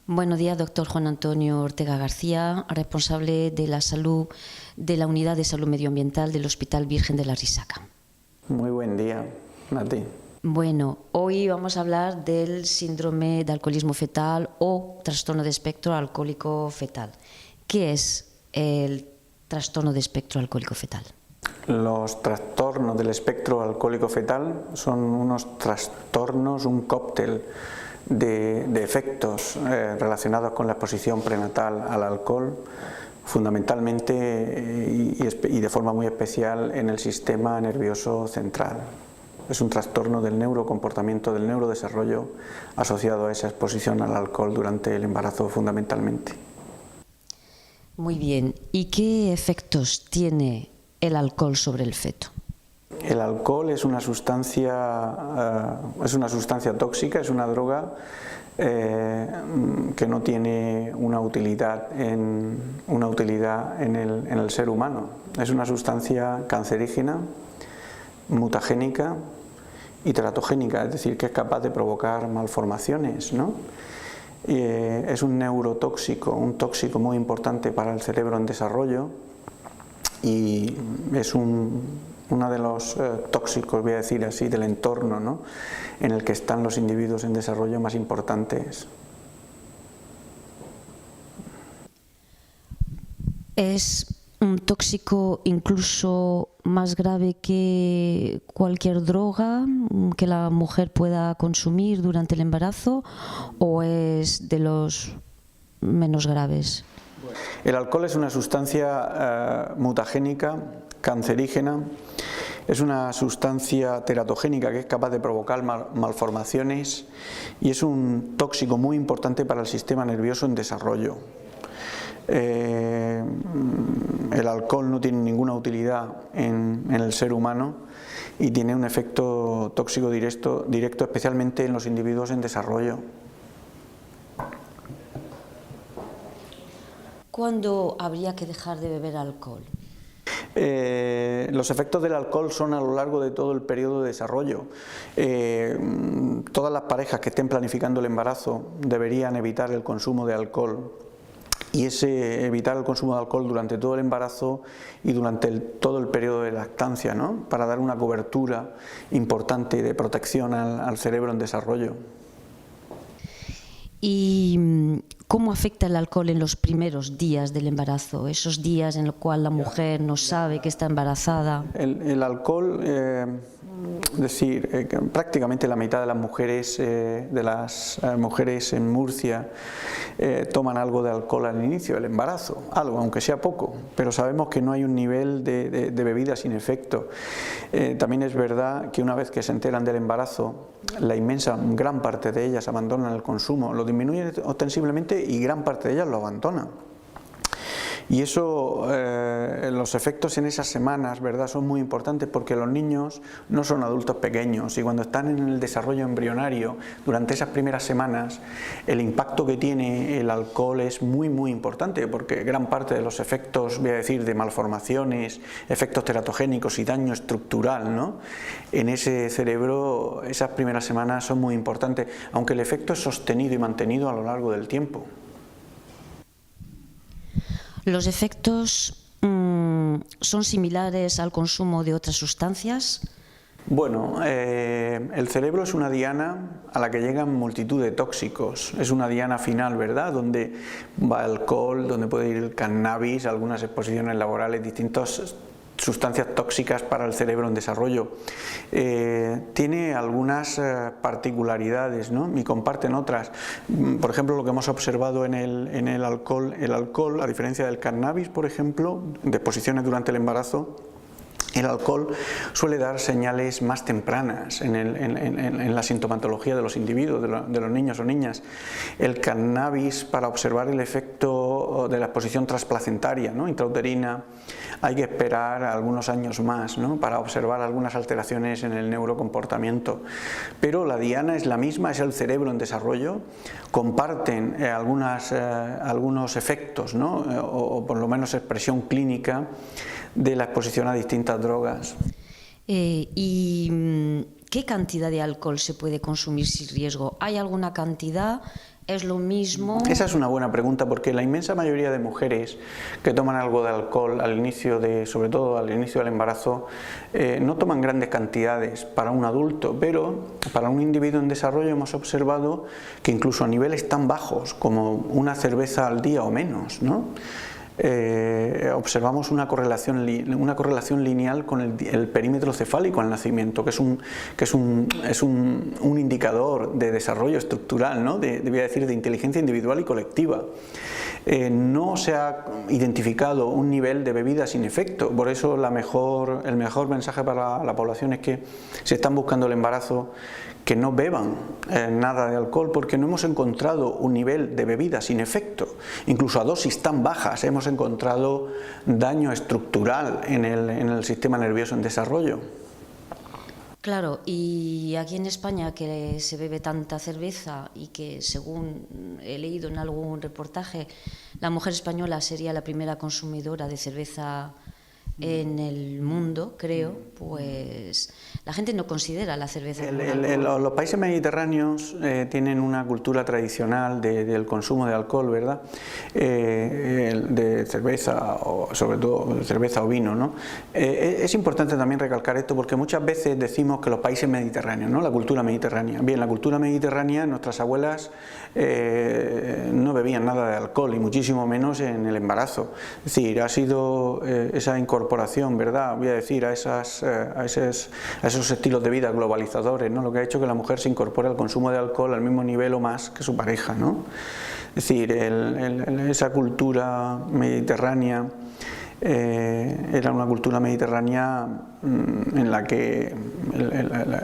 Buenos días, doctor Juan Antonio Ortega García, responsable de la salud de la Unidad de Salud Medioambiental del Hospital Virgen de la Risaca. Muy buen día, Nati. Bueno, hoy vamos a hablar del síndrome de alcoholismo fetal o trastorno de espectro alcohólico fetal. ¿Qué es el trastorno de espectro alcohólico fetal? Los trastornos del espectro alcohólico fetal son unos trastornos, un cóctel de efectos relacionados con la exposición prenatal al alcohol, fundamentalmente y de forma muy especial en el sistema nervioso central. Es un trastorno del neurocomportamiento, del neurodesarrollo asociado a esa exposición al alcohol durante el embarazo fundamentalmente. Muy bien. ¿Y qué efectos tiene el alcohol sobre el feto? El alcohol es una sustancia tóxica, es una droga que no tiene una utilidad en el ser humano. Es una sustancia cancerígena, mutagénica y teratogénica, es decir, que es capaz de provocar malformaciones, ¿no? Es un neurotóxico, un tóxico muy importante para el cerebro en desarrollo y es uno de los tóxicos, voy a decir así, del entorno, ¿no?, en el que están los individuos en desarrollo más importantes. ¿Es un tóxico incluso más grave que cualquier droga que la mujer pueda consumir durante el embarazo o es de los menos graves? El alcohol es una sustancia mutagénica, cancerígena, es una sustancia teratogénica que es capaz de provocar malformaciones y es un tóxico muy importante para el sistema nervioso en desarrollo. El alcohol no tiene ninguna utilidad en el ser humano y tiene un efecto tóxico directo especialmente en los individuos en desarrollo. ¿Cuándo habría que dejar de beber alcohol? Los efectos del alcohol son a lo largo de todo el periodo de desarrollo. Todas las parejas que estén planificando el embarazo deberían evitar el consumo de alcohol y evitar el consumo de alcohol durante todo el embarazo y durante todo el periodo de lactancia, ¿no?, para dar una cobertura importante de protección al cerebro en desarrollo. ¿Y cómo afecta el alcohol en los primeros días del embarazo? Esos días en los cuales la mujer no sabe que está embarazada. El alcohol, que prácticamente la mitad de las mujeres en Murcia toman algo de alcohol al inicio del embarazo, algo, aunque sea poco, pero sabemos que no hay un nivel de bebida sin efecto. También es verdad que una vez que se enteran del embarazo, la gran parte de ellas abandonan el consumo, lo disminuyen ostensiblemente y gran parte de ellas lo abandonan. Y eso, los efectos en esas semanas, ¿verdad?, son muy importantes porque los niños no son adultos pequeños y cuando están en el desarrollo embrionario, durante esas primeras semanas, el impacto que tiene el alcohol es muy muy importante porque gran parte de los efectos, voy a decir, de malformaciones, efectos teratogénicos y daño estructural, ¿no?, en ese cerebro, esas primeras semanas son muy importantes, aunque el efecto es sostenido y mantenido a lo largo del tiempo. ¿Los efectos son similares al consumo de otras sustancias? Bueno, el cerebro es una diana a la que llegan multitud de tóxicos, es una diana final, ¿verdad?, donde va el alcohol, donde puede ir el cannabis, algunas exposiciones laborales, distintas sustancias tóxicas para el cerebro en desarrollo. Tiene algunas particularidades, ¿no?, y comparten otras. Por ejemplo, lo que hemos observado en el alcohol, a diferencia del cannabis, por ejemplo, de exposiciones durante el embarazo, el alcohol suele dar señales más tempranas en la sintomatología de los individuos, de los niños o niñas. El cannabis, para observar el efecto de la exposición transplacentaria, ¿no?, intrauterina, hay que esperar algunos años más, ¿no?, para observar algunas alteraciones en el neurocomportamiento. Pero la diana es la misma, es el cerebro en desarrollo, comparten algunos efectos, ¿no?, o por lo menos expresión clínica de la exposición a distintas drogas. ¿Y qué cantidad de alcohol se puede consumir sin riesgo? ¿Hay alguna cantidad ¿Es lo mismo? Esa es una buena pregunta, porque la inmensa mayoría de mujeres que toman algo de alcohol al inicio sobre todo al inicio del embarazo, no toman grandes cantidades para un adulto, pero para un individuo en desarrollo hemos observado que incluso a niveles tan bajos como una cerveza al día o menos, ¿no? Observamos una correlación lineal con el perímetro cefálico al nacimiento, que es un indicador de desarrollo estructural, ¿no? Voy a decir, de inteligencia individual y colectiva. No se ha identificado un nivel de bebida sin efecto, por eso el mejor mensaje para la población es que si están buscando el embarazo, que no beban nada de alcohol, porque no hemos encontrado un nivel de bebida sin efecto. Incluso a dosis tan bajas hemos encontrado daño estructural en el sistema nervioso en desarrollo. Claro, y aquí en España, que se bebe tanta cerveza y que, según he leído en algún reportaje, la mujer española sería la primera consumidora de cerveza en el mundo, creo, pues la gente no considera la cerveza como alcohol. Los países mediterráneos tienen una cultura tradicional del consumo de alcohol, ¿verdad? De cerveza, o sobre todo cerveza o vino, ¿no? Es importante también recalcar esto, porque muchas veces decimos que los países mediterráneos, ¿no? La cultura mediterránea. Bien, la cultura mediterránea, nuestras abuelas no bebían nada de alcohol, y muchísimo menos en el embarazo. Es decir, ha sido esa incorporación, ¿verdad? Voy a decir, a esos estilos de vida globalizadores, ¿no? Lo que ha hecho que la mujer se incorpore al consumo de alcohol al mismo nivel o más que su pareja, ¿no? Es decir, esa cultura mediterránea era una cultura mediterránea en la que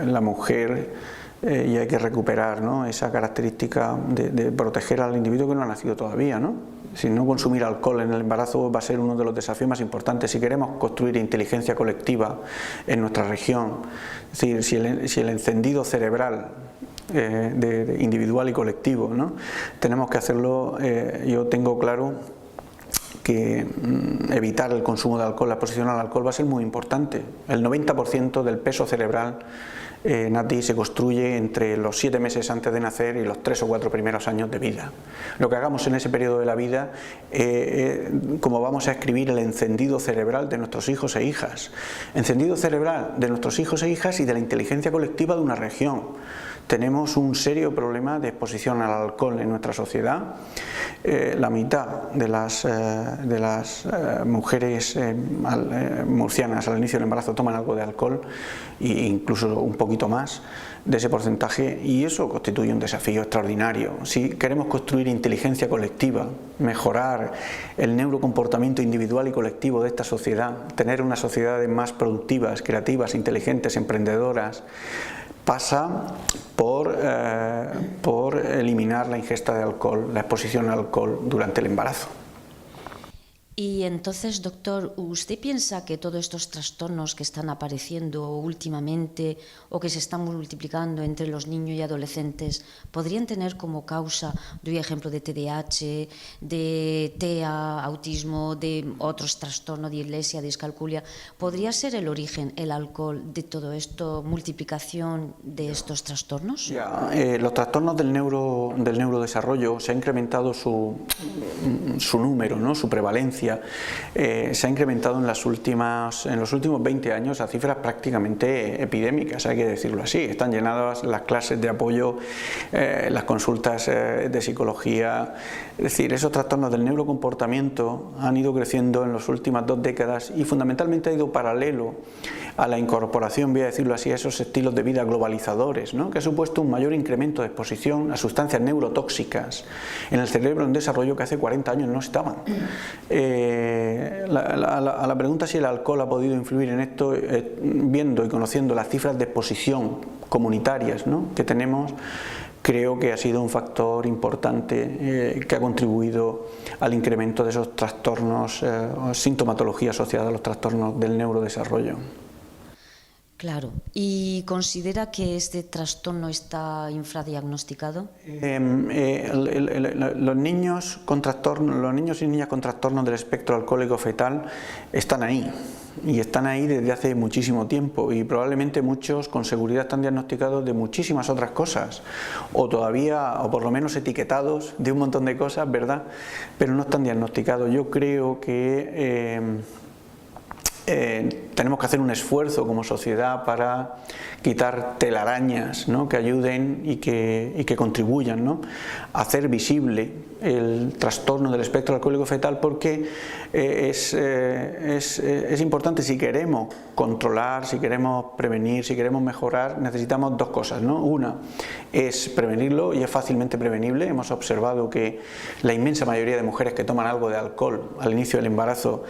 la mujer, y hay que recuperar, ¿no? Esa característica de proteger al individuo que no ha nacido todavía, ¿no? Si no consumir alcohol en el embarazo va a ser uno de los desafíos más importantes si queremos construir inteligencia colectiva en nuestra región. Es decir, si el encendido cerebral individual y colectivo, ¿no? Tenemos que hacerlo. Yo tengo claro que evitar el consumo de alcohol, la exposición al alcohol, va a ser muy importante. El 90% del peso cerebral, Nati, se construye entre los 7 meses antes de nacer y los 3 o 4 primeros años de vida. Lo que hagamos en ese periodo de la vida, como vamos a escribir el encendido cerebral de nuestros hijos e hijas. Encendido cerebral de nuestros hijos e hijas y de la inteligencia colectiva de una región. Tenemos un serio problema de exposición al alcohol en nuestra sociedad. La mitad de las mujeres murcianas al inicio del embarazo toman algo de alcohol, e incluso un poquito más de ese porcentaje, y eso constituye un desafío extraordinario. Si queremos construir inteligencia colectiva, mejorar el neurocomportamiento individual y colectivo de esta sociedad, tener unas sociedades más productivas, creativas, inteligentes, emprendedoras, pasa por eliminar la ingesta de alcohol, la exposición al alcohol durante el embarazo. Y entonces, doctor, ¿usted piensa que todos estos trastornos que están apareciendo últimamente o que se están multiplicando entre los niños y adolescentes podrían tener como causa, doy ejemplo de TDAH, de TEA, autismo, de otros trastornos, de dislexia, discalculia? ¿Podría ser el origen, el alcohol, de todo esto, multiplicación de estos trastornos? Los trastornos del neurodesarrollo, se ha incrementado su número, ¿no? Su prevalencia. Se ha incrementado en los últimos 20 años a cifras prácticamente epidémicas, hay que decirlo así. Están llenadas las clases de apoyo, las consultas de psicología. Es decir, esos trastornos del neurocomportamiento han ido creciendo en las últimas 2 décadas y fundamentalmente ha ido paralelo a la incorporación, voy a decirlo así, a esos estilos de vida globalizadores, ¿no? Que ha supuesto un mayor incremento de exposición a sustancias neurotóxicas en el cerebro en desarrollo que hace 40 años no estaban. A la pregunta si el alcohol ha podido influir en esto, viendo y conociendo las cifras de exposición comunitarias, ¿no? Que tenemos, creo que ha sido un factor importante que ha contribuido al incremento de esos trastornos, sintomatología asociada a los trastornos del neurodesarrollo. Claro. ¿Y considera que este trastorno está infradiagnosticado? Los niños y niñas con trastornos del espectro alcohólico fetal están ahí, y están ahí desde hace muchísimo tiempo, y probablemente muchos con seguridad están diagnosticados de muchísimas otras cosas, o todavía, o por lo menos etiquetados de un montón de cosas, ¿verdad? Pero no están diagnosticados. Yo creo que tenemos que hacer un esfuerzo como sociedad para quitar telarañas, ¿no?, que ayuden y que contribuyan, ¿no?, a hacer visible el trastorno del espectro alcohólico fetal, porque es importante. Si queremos controlar, si queremos prevenir, si queremos mejorar, necesitamos dos cosas, ¿no? Una es prevenirlo, y es fácilmente prevenible. Hemos observado que la inmensa mayoría de mujeres que toman algo de alcohol al inicio del embarazo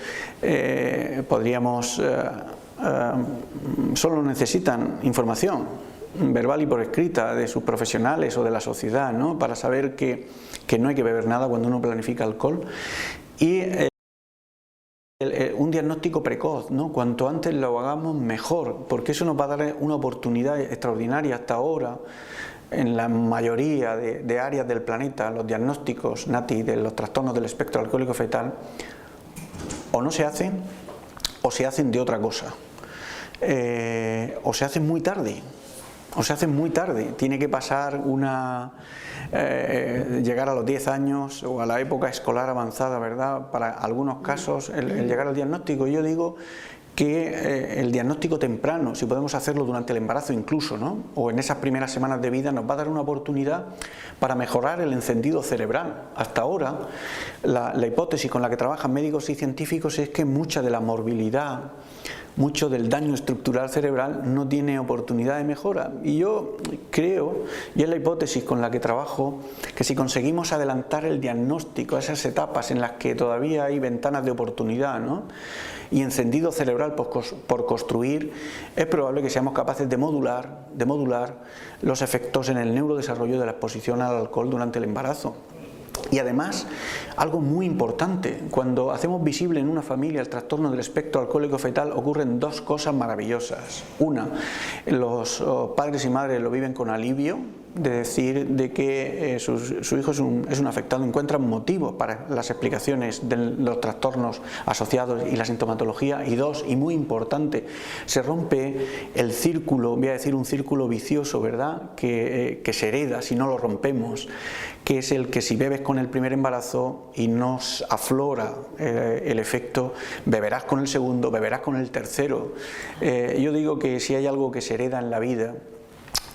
solo necesitan información verbal y por escrita de sus profesionales o de la sociedad, ¿no?, para saber que no hay que beber nada cuando uno planifica alcohol. Y un diagnóstico precoz, ¿no?, cuanto antes lo hagamos mejor, porque eso nos va a dar una oportunidad extraordinaria. Hasta ahora, en la mayoría de áreas del planeta, los diagnósticos, Nati, de los trastornos del espectro alcohólico fetal, o no se hacen, o se hacen de otra cosa, o se hacen muy tarde. Tiene que pasar llegar a los 10 años o a la época escolar avanzada, ¿verdad?, para algunos casos el llegar al diagnóstico. Yo digo que el diagnóstico temprano, si podemos hacerlo durante el embarazo incluso, ¿no?, o en esas primeras semanas de vida, nos va a dar una oportunidad para mejorar el encendido cerebral. Hasta ahora, la hipótesis con la que trabajan médicos y científicos es que mucha de la morbilidad, mucho del daño estructural cerebral no tiene oportunidad de mejora, y yo creo, y es la hipótesis con la que trabajo, que si conseguimos adelantar el diagnóstico a esas etapas en las que todavía hay ventanas de oportunidad, ¿no?, y encendido cerebral por construir, es probable que seamos capaces de modular los efectos en el neurodesarrollo de la exposición al alcohol durante el embarazo. Y además, algo muy importante, cuando hacemos visible en una familia el trastorno del espectro alcohólico fetal, ocurren dos cosas maravillosas. Una, los padres y madres lo viven con alivio, de decir de que su hijo es un afectado, encuentran motivos para las explicaciones de los trastornos asociados y la sintomatología. Y dos, y muy importante, se rompe el círculo, voy a decir un círculo vicioso, ¿verdad?, que se hereda si no lo rompemos, que es el que si bebes con el primer embarazo y nos aflora el efecto, beberás con el segundo, beberás con el tercero. Yo digo que si hay algo que se hereda en la vida,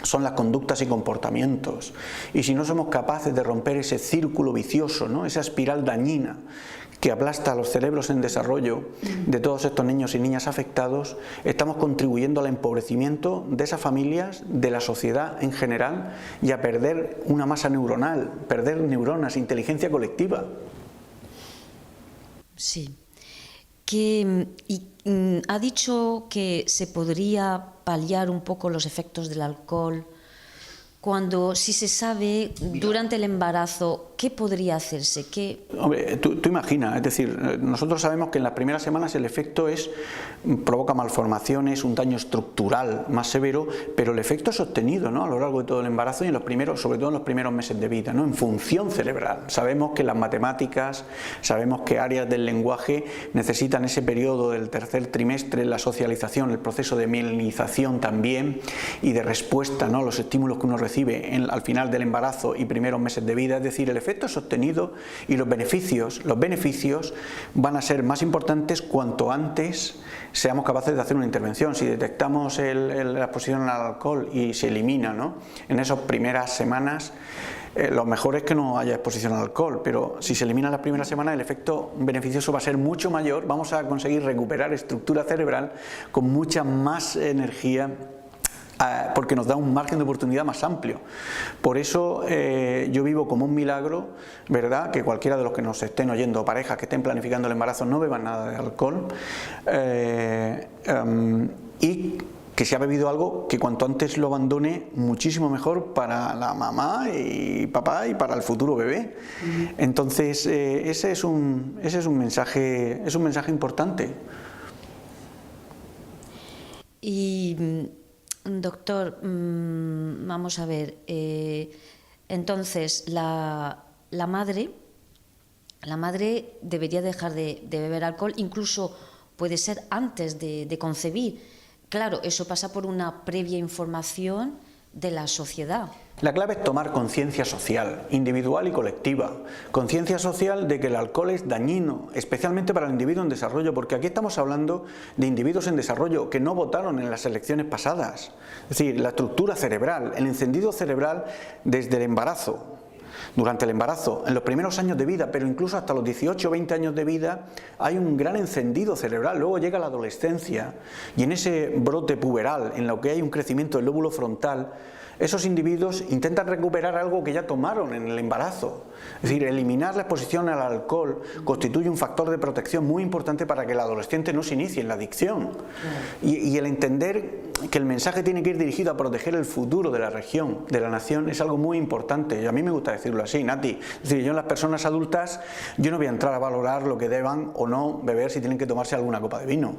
son las conductas y comportamientos, y si no somos capaces de romper ese círculo vicioso, ¿no?, esa espiral dañina que aplasta a los cerebros en desarrollo de todos estos niños y niñas afectados, estamos contribuyendo al empobrecimiento de esas familias, de la sociedad en general, y a perder una masa neuronal, perder neuronas, inteligencia colectiva. Sí. Ha dicho que se podría paliar un poco los efectos del alcohol si se sabe durante el embarazo, ¿qué podría hacerse? Hombre, tú imagina, es decir, nosotros sabemos que en las primeras semanas el efecto provoca malformaciones, un daño estructural más severo, pero el efecto es sostenido, ¿no?, a lo largo de todo el embarazo y sobre todo en los primeros meses de vida, ¿no?, en función cerebral. Sabemos que las matemáticas, sabemos que áreas del lenguaje necesitan ese periodo del tercer trimestre, la socialización, el proceso de mielinización también, y de respuesta, ¿no?, a los estímulos que uno recibe al final del embarazo y primeros meses de vida. Es decir, el efecto es sostenido, y los beneficios van a ser más importantes cuanto antes seamos capaces de hacer una intervención. Si detectamos la exposición al alcohol y se elimina, ¿no?, en esas primeras semanas, lo mejor es que no haya exposición al alcohol, pero si se elimina las primeras semanas, el efecto beneficioso va a ser mucho mayor. Vamos a conseguir recuperar estructura cerebral con mucha más energía, porque nos da un margen de oportunidad más amplio. Por eso yo vivo como un milagro, ¿verdad?, que cualquiera de los que nos estén oyendo, parejas que estén planificando el embarazo, no beban nada de alcohol, y que si ha bebido algo, que cuanto antes lo abandone, muchísimo mejor para la mamá y papá y para el futuro bebé. Entonces ese es un mensaje importante. Y, doctor, vamos a ver, entonces la madre debería dejar de beber alcohol, incluso puede ser antes de concebir. Claro, eso pasa por una previa información de la sociedad. La clave es tomar conciencia social, individual y colectiva. Conciencia social de que el alcohol es dañino, especialmente para el individuo en desarrollo, porque aquí estamos hablando de individuos en desarrollo que no votaron en las elecciones pasadas. Es decir, la estructura cerebral, el encendido cerebral desde el embarazo, durante el embarazo, en los primeros años de vida, pero incluso hasta los 18 o 20 años de vida, hay un gran encendido cerebral. Luego llega la adolescencia y en ese brote puberal, en lo que hay un crecimiento del lóbulo frontal, esos individuos intentan recuperar algo que ya tomaron en el embarazo. Es decir, eliminar la exposición al alcohol constituye un factor de protección muy importante para que el adolescente no se inicie en la adicción. Y el entender que el mensaje tiene que ir dirigido a proteger el futuro de la región, de la nación, es algo muy importante. Y a mí me gusta decirlo así, Nati. Es decir, yo en las personas adultas, yo no voy a entrar a valorar lo que deban o no beber, si tienen que tomarse alguna copa de vino.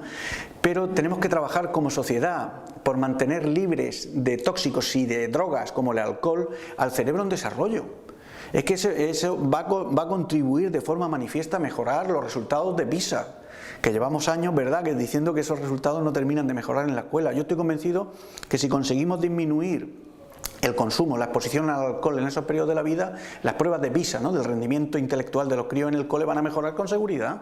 Pero tenemos que trabajar como sociedad por mantener libres de tóxicos y de drogas como el alcohol al cerebro en desarrollo. Es que eso va a contribuir de forma manifiesta a mejorar los resultados de PISA, que llevamos años, ¿verdad?, que diciendo que esos resultados no terminan de mejorar en la escuela. Yo estoy convencido que si conseguimos disminuir el consumo, la exposición al alcohol en esos periodos de la vida, las pruebas de PISA, ¿no?, del rendimiento intelectual de los críos en el cole van a mejorar con seguridad.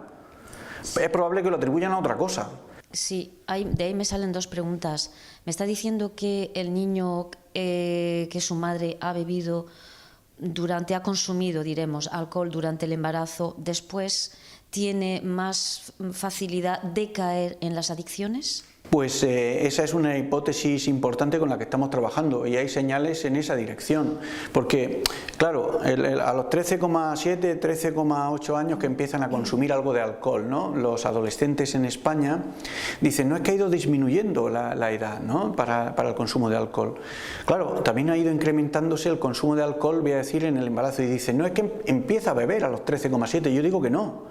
Es probable que lo atribuyan a otra cosa. Sí, de ahí me salen dos preguntas. Me está diciendo que el niño que su madre ha bebido ha consumido, diremos, alcohol durante el embarazo, después tiene más facilidad de caer en las adicciones. Pues esa es una hipótesis importante con la que estamos trabajando y hay señales en esa dirección, porque claro, a los 13,7, 13,8 años que empiezan a consumir algo de alcohol, ¿no?, los adolescentes en España dicen, no es que ha ido disminuyendo la edad, ¿no?, para el consumo de alcohol. Claro, también ha ido incrementándose el consumo de alcohol, voy a decir, en el embarazo, y dicen, no, es que empieza a beber a los 13,7, yo digo que no,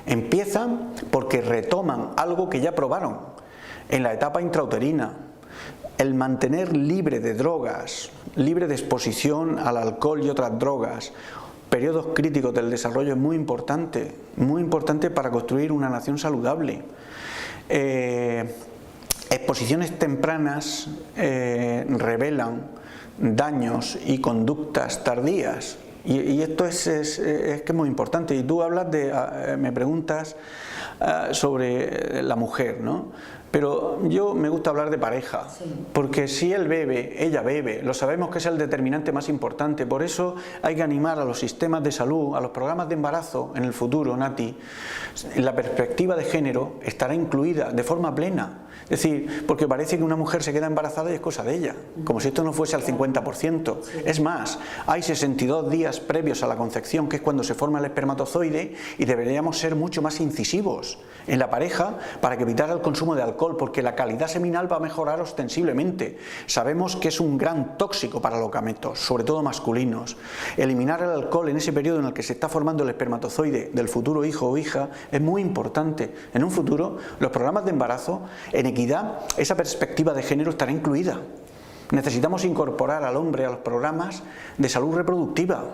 empiezan porque retoman algo que ya probaron en la etapa intrauterina. El mantener libre de drogas, libre de exposición al alcohol y otras drogas, periodos críticos del desarrollo es muy importante para construir una nación saludable. Exposiciones tempranas revelan daños y conductas tardías. Y esto es que es muy importante. Y tú hablas me preguntas sobre la mujer, ¿no? Pero yo me gusta hablar de pareja, porque si él bebe, ella bebe, lo sabemos que es el determinante más importante. Por eso hay que animar a los sistemas de salud, a los programas de embarazo en el futuro, Nati. La perspectiva de género estará incluida de forma plena. Es decir, porque parece que una mujer se queda embarazada y es cosa de ella, como si esto no fuese al 50%. Es más, hay 62 días previos a la concepción, que es cuando se forma el espermatozoide, y deberíamos ser mucho más incisivos en la pareja para que evitar el consumo de alcohol, porque la calidad seminal va a mejorar ostensiblemente. Sabemos que es un gran tóxico para los gametos, sobre todo masculinos. Eliminar el alcohol en ese periodo en el que se está formando el espermatozoide del futuro hijo o hija es muy importante. En un futuro, los programas de embarazo, en equidad, esa perspectiva de género estará incluida. Necesitamos incorporar al hombre a los programas de salud reproductiva.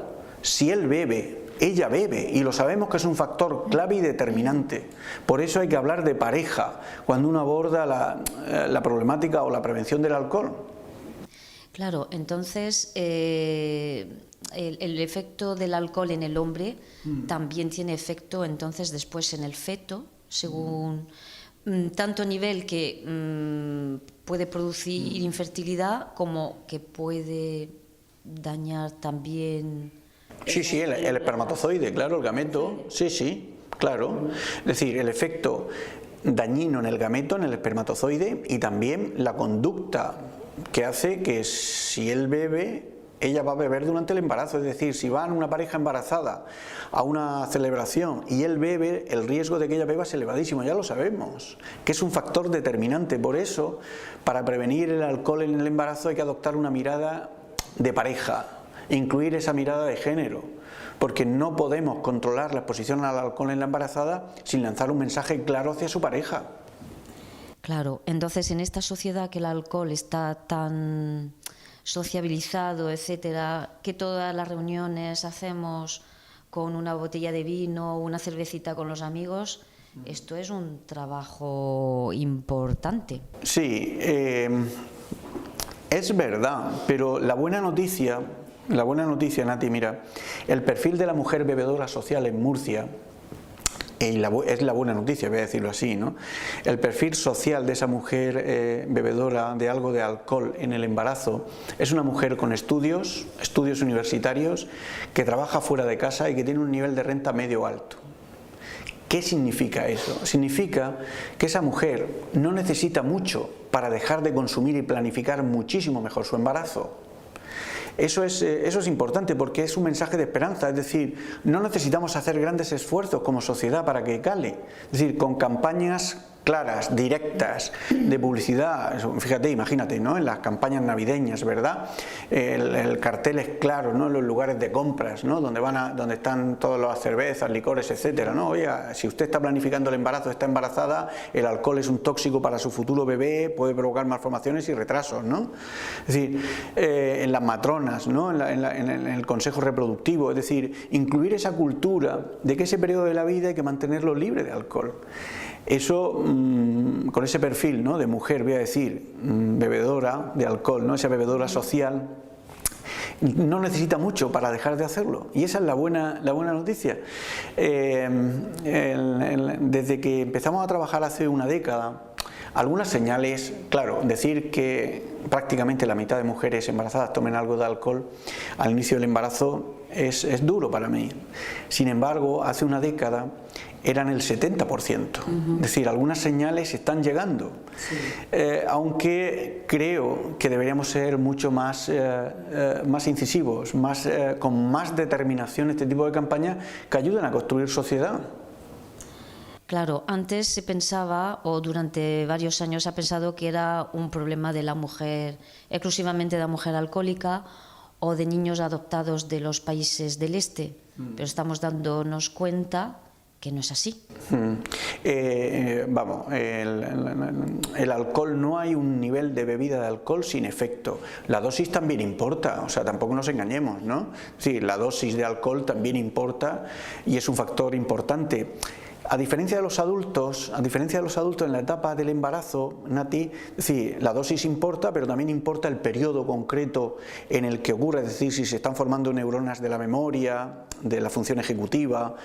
Si él bebe, ella bebe, y lo sabemos que es un factor clave y determinante. Por eso hay que hablar de pareja cuando uno aborda la problemática o la prevención del alcohol. Claro, entonces el efecto del alcohol en el hombre también tiene efecto entonces después en el feto, según tanto nivel que puede producir infertilidad como que puede dañar también. Sí, el espermatozoide, claro, el gameto, sí, claro. Es decir, el efecto dañino en el gameto, en el espermatozoide, y también la conducta que hace que si él bebe, ella va a beber durante el embarazo. Es decir, si van una pareja embarazada a una celebración y él bebe, el riesgo de que ella beba es elevadísimo, ya lo sabemos, que es un factor determinante. Por eso, para prevenir el alcohol en el embarazo hay que adoptar una mirada de pareja, incluir esa mirada de género, porque no podemos controlar la exposición al alcohol en la embarazada sin lanzar un mensaje claro hacia su pareja. Claro, entonces en esta sociedad que el alcohol está tan sociabilizado, etcétera, que todas las reuniones hacemos con una botella de vino, una cervecita con los amigos, esto es un trabajo importante. Sí, es verdad, pero la buena noticia, Nati, mira, el perfil de la mujer bebedora social en Murcia, es la buena noticia, voy a decirlo así, ¿no? El perfil social de esa mujer bebedora de algo de alcohol en el embarazo es una mujer con estudios universitarios, que trabaja fuera de casa y que tiene un nivel de renta medio alto. ¿Qué significa eso? Significa que esa mujer no necesita mucho para dejar de consumir y planificar muchísimo mejor su embarazo. Eso es importante porque es un mensaje de esperanza, es decir, no necesitamos hacer grandes esfuerzos como sociedad para que cale, es decir, con campañas claras, directas, de publicidad, fíjate, imagínate, ¿no? En las campañas navideñas, ¿verdad? El cartel es claro, ¿no? En los lugares de compras, ¿no? Donde están todas las cervezas, licores, etcétera, ¿no? Oiga, si usted está planificando el embarazo, está embarazada, el alcohol es un tóxico para su futuro bebé, puede provocar malformaciones y retrasos, ¿no? Es decir, en las matronas, ¿no? En el consejo reproductivo, es decir, incluir esa cultura de que ese periodo de la vida hay que mantenerlo libre de alcohol. Eso, con ese perfil, ¿no? De mujer, voy a decir, bebedora de alcohol, ¿no? Esa bebedora social, no necesita mucho para dejar de hacerlo, y esa es la buena noticia. Desde que empezamos a trabajar hace una década, algunas señales, claro, decir que prácticamente la mitad de mujeres embarazadas tomen algo de alcohol al inicio del embarazo es duro para mí. Sin embargo, hace una década eran el 70%. Es decir, algunas señales están llegando. Sí. Aunque creo que deberíamos ser mucho más incisivos, con más determinación, este tipo de campañas que ayudan a construir sociedad. Claro, antes se pensaba, o durante varios años se ha pensado, que era un problema de la mujer, exclusivamente de la mujer alcohólica o de niños adoptados de los países del este, pero estamos dándonos cuenta que no es así. Vamos, el alcohol, no hay un nivel de bebida de alcohol sin efecto. La dosis también importa, o sea, tampoco nos engañemos, ¿no? Sí, la dosis de alcohol también importa y es un factor importante. A diferencia de los adultos en la etapa del embarazo, Nati, sí, la dosis importa, pero también importa el periodo concreto en el que ocurre, es decir, si se están formando neuronas de la memoria, de la función ejecutiva,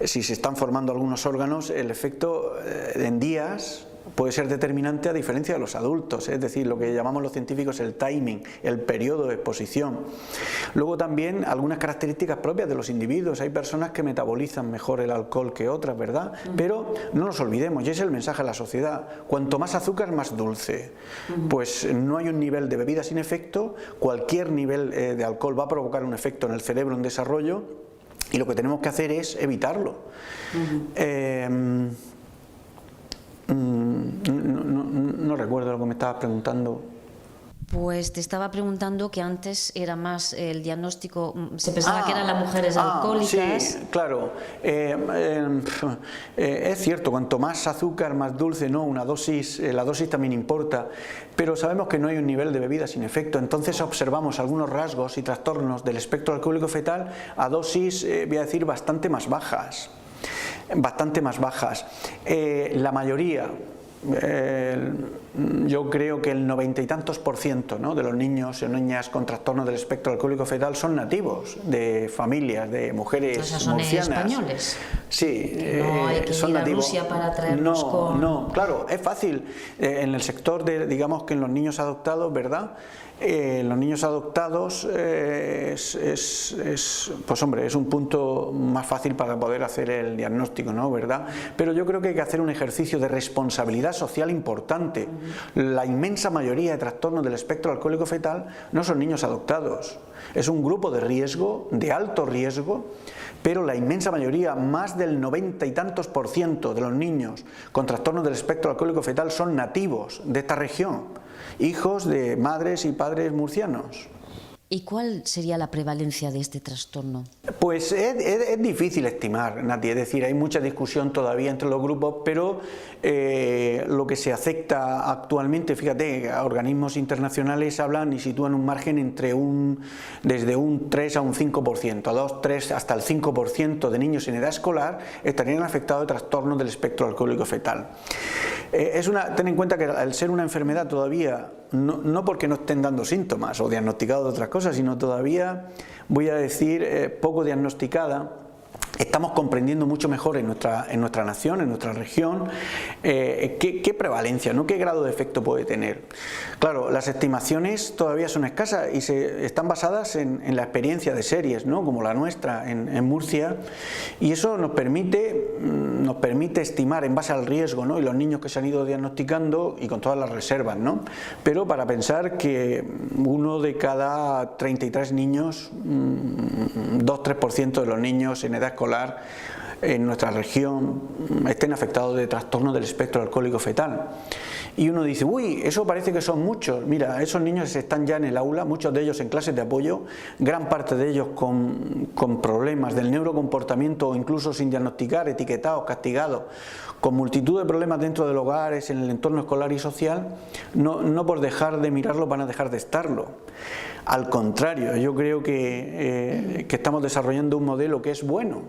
si se están formando algunos órganos, el efecto en días puede ser determinante a diferencia de los adultos, es decir, lo que llamamos los científicos el timing, el periodo de exposición. Luego también algunas características propias de los individuos, hay personas que metabolizan mejor el alcohol que otras, ¿verdad? Pero no nos olvidemos, y ese es el mensaje a la sociedad, cuanto más azúcar, más dulce. Pues no hay un nivel de bebida sin efecto, cualquier nivel de alcohol va a provocar un efecto en el cerebro en desarrollo, y lo que tenemos que hacer es evitarlo. No recuerdo lo que me estabas preguntando. Pues te estaba preguntando que antes era más el diagnóstico, se pensaba que eran las mujeres alcohólicas. Sí, claro. Es cierto, cuanto más azúcar, más dulce, ¿no? La dosis también importa, pero sabemos que no hay un nivel de bebida sin efecto. Entonces observamos algunos rasgos y trastornos del espectro alcohólico fetal a dosis, voy a decir, bastante más bajas. La mayoría, yo creo que el 90 y tantos % ¿no? de los niños y niñas con trastornos del espectro alcohólico fetal son nativos de familias, de mujeres son murcianas. Españoles. Sí, no hay que son ir nativos. A Rusia para traerlos No, claro, es fácil. En el sector de, digamos que en los niños adoptados, ¿verdad? Los niños adoptados pues hombre, es un punto más fácil para poder hacer el diagnóstico, ¿no? ¿Verdad? Pero yo creo que hay que hacer un ejercicio de responsabilidad social importante. La inmensa mayoría de trastornos del espectro alcohólico fetal no son niños adoptados. Es un grupo de riesgo, de alto riesgo, pero la inmensa mayoría, más del 90 y tantos % de los niños con trastornos del espectro alcohólico fetal son nativos de esta región, hijos de madres y padres murcianos. ¿Y cuál sería la prevalencia de este trastorno? Pues es difícil estimar, Nati, es decir, hay mucha discusión todavía entre los grupos, pero lo que se acepta actualmente, fíjate, organismos internacionales hablan y sitúan un margen desde un 3 a un 5%, a 2, 3 hasta el 5% de niños en edad escolar estarían afectados de trastornos del espectro alcohólico fetal. Ten en cuenta que al ser una enfermedad todavía, no porque no estén dando síntomas o diagnosticados de otras cosas, sino todavía, voy a decir, poco diagnosticada, estamos comprendiendo mucho mejor en nuestra nación, en nuestra región, qué prevalencia, ¿no? Qué grado de efecto puede tener. Claro, las estimaciones todavía son escasas y están basadas en la experiencia de series, ¿no? Como la nuestra en Murcia, y eso nos permite estimar en base al riesgo, ¿no? Y los niños que se han ido diagnosticando y con todas las reservas, ¿no? Pero para pensar que uno de cada 33 niños, 2-3% de los niños en edad escolar en nuestra región estén afectados de trastorno del espectro alcohólico fetal. Y uno dice, uy, eso parece que son muchos. Mira, esos niños están ya en el aula, muchos de ellos en clases de apoyo, gran parte de ellos con problemas del neurocomportamiento o incluso sin diagnosticar, etiquetados, castigados, con multitud de problemas dentro del hogar, en el entorno escolar y social. No por dejar de mirarlo van a dejar de estarlo. Al contrario, yo creo que estamos desarrollando un modelo que es bueno,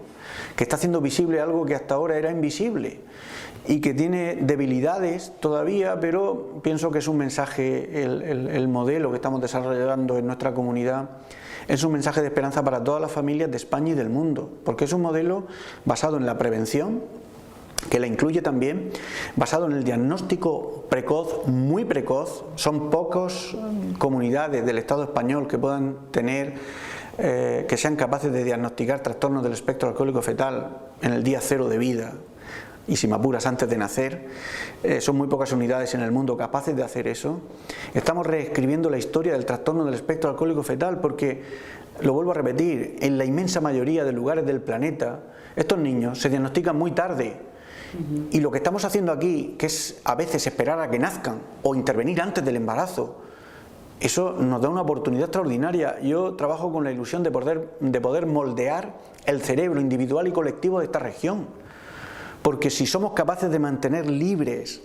que está haciendo visible algo que hasta ahora era invisible y que tiene debilidades todavía, pero pienso que es un mensaje, el modelo que estamos desarrollando en nuestra comunidad es un mensaje de esperanza para todas las familias de España y del mundo, porque es un modelo basado en la prevención, que la incluye también, basado en el diagnóstico precoz, muy precoz. Son pocas comunidades del Estado español que puedan tener, que sean capaces de diagnosticar trastornos del espectro alcohólico fetal en el día cero de vida, y si me apuras antes de nacer. Son muy pocas unidades en el mundo capaces de hacer eso. Estamos reescribiendo la historia del trastorno del espectro alcohólico fetal porque, lo vuelvo a repetir, en la inmensa mayoría de lugares del planeta estos niños se diagnostican muy tarde. Y lo que estamos haciendo aquí, que es a veces esperar a que nazcan o intervenir antes del embarazo, eso nos da una oportunidad extraordinaria. Yo trabajo con la ilusión de poder moldear el cerebro individual y colectivo de esta región, porque si somos capaces de mantener libres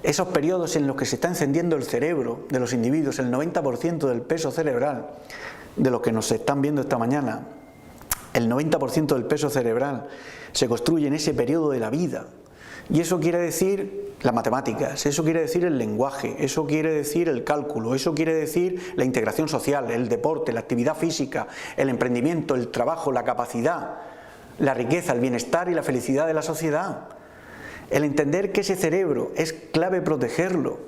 esos periodos en los que se está encendiendo el cerebro de los individuos, el 90% del peso cerebral, de lo que nos están viendo esta mañana, el 90% del peso cerebral se construye en ese periodo de la vida. Y eso quiere decir las matemáticas, eso quiere decir el lenguaje, eso quiere decir el cálculo, eso quiere decir la integración social, el deporte, la actividad física, el emprendimiento, el trabajo, la capacidad, la riqueza, el bienestar y la felicidad de la sociedad. El entender que ese cerebro es clave protegerlo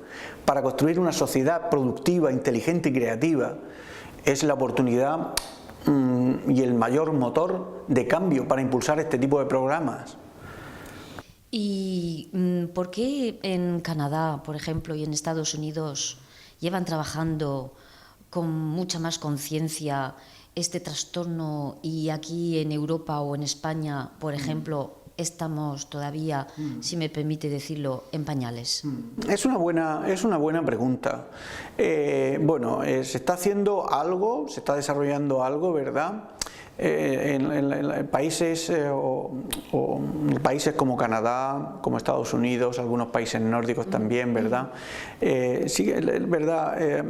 para construir una sociedad productiva, inteligente y creativa es la oportunidad y el mayor motor de cambio para impulsar este tipo de programas. ¿Y por qué en Canadá, por ejemplo, y en Estados Unidos llevan trabajando con mucha más conciencia este trastorno y aquí en Europa o en España, por ejemplo, estamos todavía, si me permite decirlo, en pañales? Es una buena pregunta. Se está haciendo algo, se está desarrollando algo, ¿verdad? En países países como Canadá, como Estados Unidos, algunos países nórdicos también, ¿verdad? Sí, es verdad,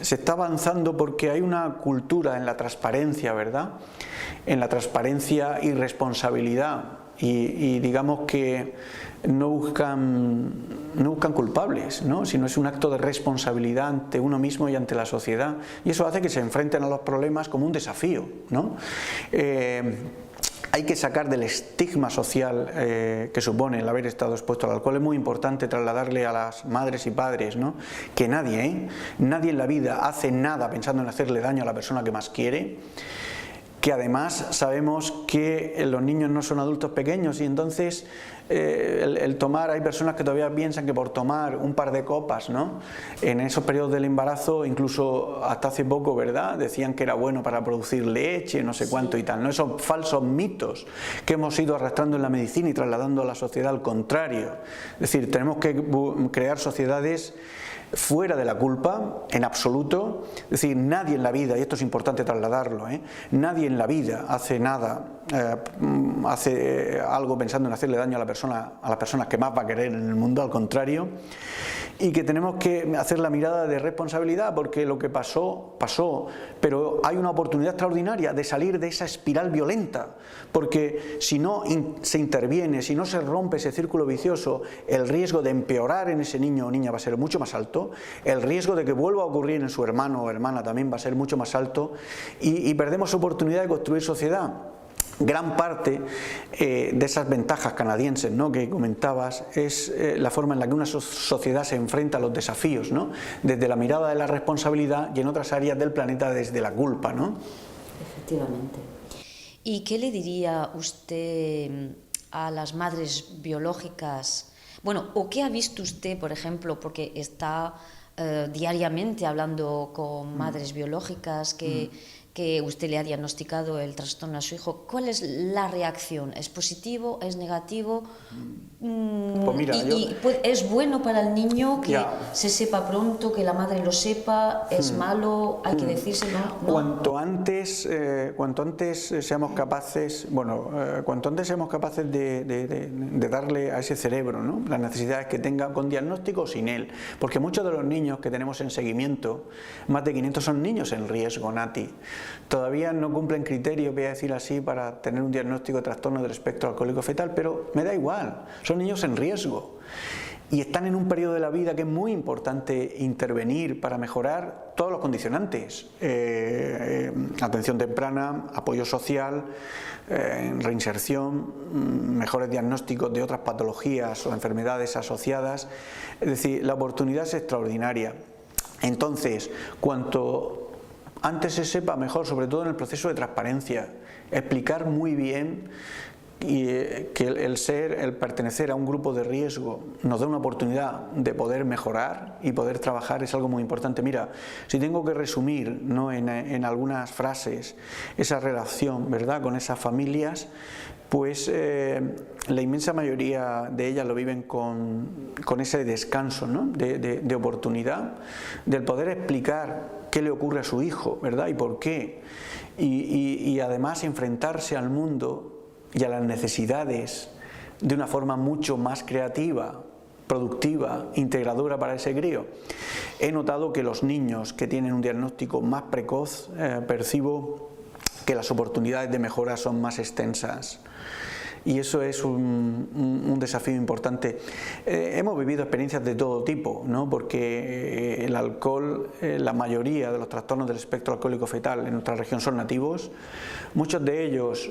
se está avanzando porque hay una cultura en la transparencia, ¿verdad? En la transparencia y responsabilidad. Y digamos que no buscan culpables, ¿no? Sino es un acto de responsabilidad ante uno mismo y ante la sociedad, y eso hace que se enfrenten a los problemas como un desafío, ¿no? Hay que sacar del estigma social que supone el haber estado expuesto al alcohol. Es muy importante trasladarle a las madres y padres, ¿no? Que nadie en la vida hace nada pensando en hacerle daño a la persona que más quiere, que además sabemos que los niños no son adultos pequeños y entonces el tomar, hay personas que todavía piensan que por tomar un par de copas, ¿no? En esos periodos del embarazo, incluso hasta hace poco, ¿verdad? Decían que era bueno para producir leche, no sé cuánto y tal, ¿no? Esos falsos mitos que hemos ido arrastrando en la medicina y trasladando a la sociedad al contrario. Es decir, tenemos que crear sociedades fuera de la culpa, en absoluto. Es decir, nadie en la vida, y esto es importante trasladarlo, nadie en la vida hace nada, hace algo pensando en hacerle daño a las personas que más va a querer en el mundo, al contrario, y que tenemos que hacer la mirada de responsabilidad, porque lo que pasó, pasó, pero hay una oportunidad extraordinaria de salir de esa espiral violenta, porque si no se interviene, si no se rompe ese círculo vicioso, el riesgo de empeorar en ese niño o niña va a ser mucho más alto, el riesgo de que vuelva a ocurrir en su hermano o hermana también va a ser mucho más alto, y perdemos oportunidad de construir sociedad. Gran parte de esas ventajas canadienses, ¿no?, que comentabas, es la forma en la que una sociedad se enfrenta a los desafíos, ¿no?, desde la mirada de la responsabilidad y en otras áreas del planeta desde la culpa, ¿no? Efectivamente. ¿Y qué le diría usted a las madres biológicas? Bueno, ¿o qué ha visto usted, por ejemplo, porque está diariamente hablando con madres biológicas que usted le ha diagnosticado el trastorno a su hijo? ¿Cuál es la reacción? ¿Es positivo? ¿Es negativo? Pues mira, ¿es bueno para el niño que se sepa pronto, que la madre lo sepa? ¿Es malo? ¿Hay que decírselo? ¿No? Cuanto antes seamos capaces, de darle a ese cerebro, ¿no?, las necesidades que tenga, con diagnóstico o sin él, porque muchos de los niños que tenemos en seguimiento, más de 500, son niños en riesgo, Nati. Todavía no cumplen criterios, voy a decir así, para tener un diagnóstico de trastorno del espectro alcohólico fetal, pero me da igual, son niños en riesgo y están en un periodo de la vida que es muy importante intervenir para mejorar todos los condicionantes, atención temprana, apoyo social, reinserción, mejores diagnósticos de otras patologías o enfermedades asociadas. Es decir, la oportunidad es extraordinaria. Entonces, cuanto antes se sepa mejor, sobre todo en el proceso de transparencia, explicar muy bien que el pertenecer a un grupo de riesgo nos da una oportunidad de poder mejorar y poder trabajar, es algo muy importante. Mira, si tengo que resumir, ¿no?, en algunas frases esa relación, ¿verdad?, con esas familias, pues la inmensa mayoría de ellas lo viven con ese descanso, ¿no?, de oportunidad, del poder explicar qué le ocurre a su hijo, ¿verdad?, y por qué, y además enfrentarse al mundo y a las necesidades de una forma mucho más creativa, productiva, integradora para ese crío. He notado que los niños que tienen un diagnóstico más precoz, percibo que las oportunidades de mejora son más extensas. Y eso es un desafío importante. Hemos vivido experiencias de todo tipo, ¿no?, porque el alcohol, la mayoría de los trastornos del espectro alcohólico fetal en nuestra región son nativos. Muchos de ellos,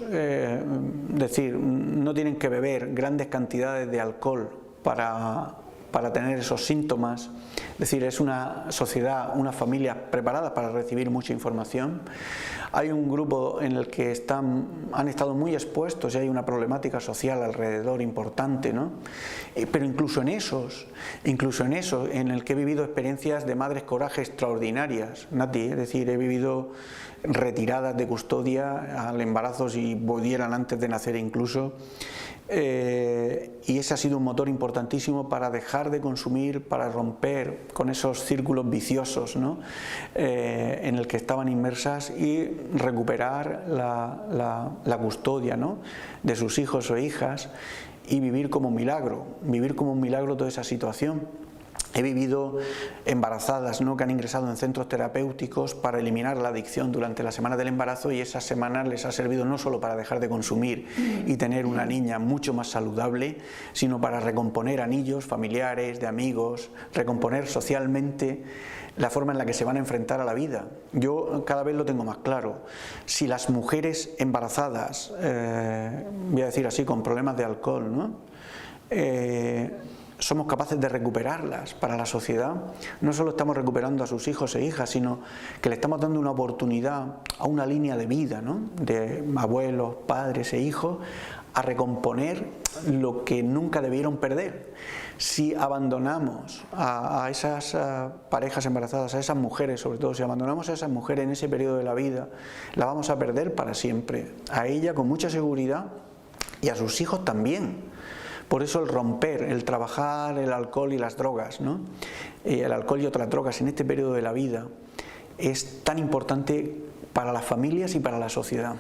no tienen que beber grandes cantidades de alcohol para tener esos síntomas. Es decir, es una sociedad, una familia preparada para recibir mucha información. Hay un grupo en el que han estado muy expuestos y hay una problemática social alrededor importante, ¿no? Pero incluso en esos, en el que he vivido experiencias de madres coraje extraordinarias, Nati, es decir, he vivido retiradas de custodia al embarazo si pudieran antes de nacer incluso. Y ese ha sido un motor importantísimo para dejar de consumir, para romper con esos círculos viciosos, ¿no?, en el que estaban inmersas, y recuperar la custodia, ¿no?, de sus hijos o hijas, y vivir como un milagro toda esa situación. He vivido embarazadas, ¿no?, que han ingresado en centros terapéuticos para eliminar la adicción durante la semana del embarazo, y esas semanas les ha servido no solo para dejar de consumir y tener una niña mucho más saludable, sino para recomponer anillos familiares, de amigos, recomponer socialmente la forma en la que se van a enfrentar a la vida. Yo cada vez lo tengo más claro. Si las mujeres embarazadas, voy a decir así, con problemas de alcohol, ¿no?, somos capaces de recuperarlas para la sociedad, no solo estamos recuperando a sus hijos e hijas, sino que le estamos dando una oportunidad a una línea de vida, ¿no?, de abuelos, padres e hijos, a recomponer lo que nunca debieron perder. Si abandonamos a esas parejas embarazadas, a esas mujeres sobre todo, si abandonamos a esas mujeres en ese periodo de la vida, la vamos a perder para siempre, a ella con mucha seguridad y a sus hijos también. Por eso el romper, el trabajar el alcohol y las drogas, ¿no? El alcohol y otras drogas en este periodo de la vida es tan importante para las familias y para la sociedad.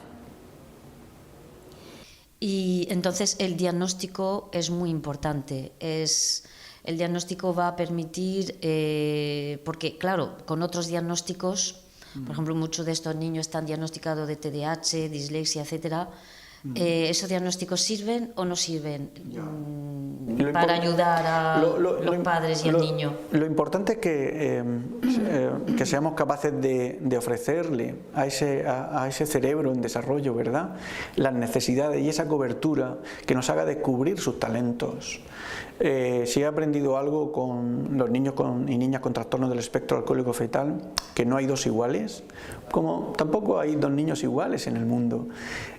Y entonces el diagnóstico es muy importante. El diagnóstico va a permitir, porque claro, con otros diagnósticos, por ejemplo, muchos de estos niños están diagnosticados de TDAH, dislexia, etcétera. ¿Esos diagnósticos sirven o no sirven para ayudar a los padres y al niño? Lo importante es que seamos capaces de ofrecerle a ese cerebro en desarrollo, ¿verdad?, las necesidades y esa cobertura que nos haga descubrir sus talentos. Si he aprendido algo con los niños y niñas con trastornos del espectro alcohólico fetal, que no hay dos iguales, como tampoco hay dos niños iguales en el mundo.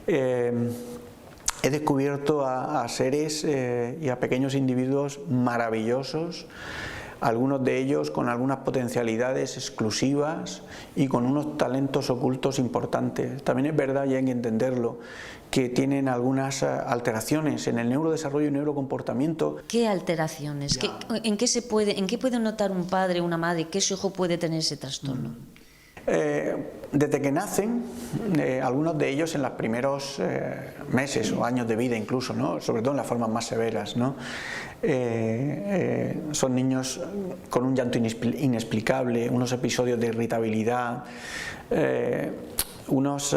He descubierto a seres y a pequeños individuos maravillosos, algunos de ellos con algunas potencialidades exclusivas y con unos talentos ocultos importantes. También es verdad, y hay que entenderlo, que tienen algunas alteraciones en el neurodesarrollo y neurocomportamiento. ¿Qué alteraciones? ¿En qué puede notar un padre o una madre que su hijo puede tener ese trastorno? Desde que nacen, algunos de ellos en los primeros meses o años de vida incluso, ¿no?, sobre todo en las formas más severas, ¿no?, son niños con un llanto inexplicable, unos episodios de irritabilidad, unas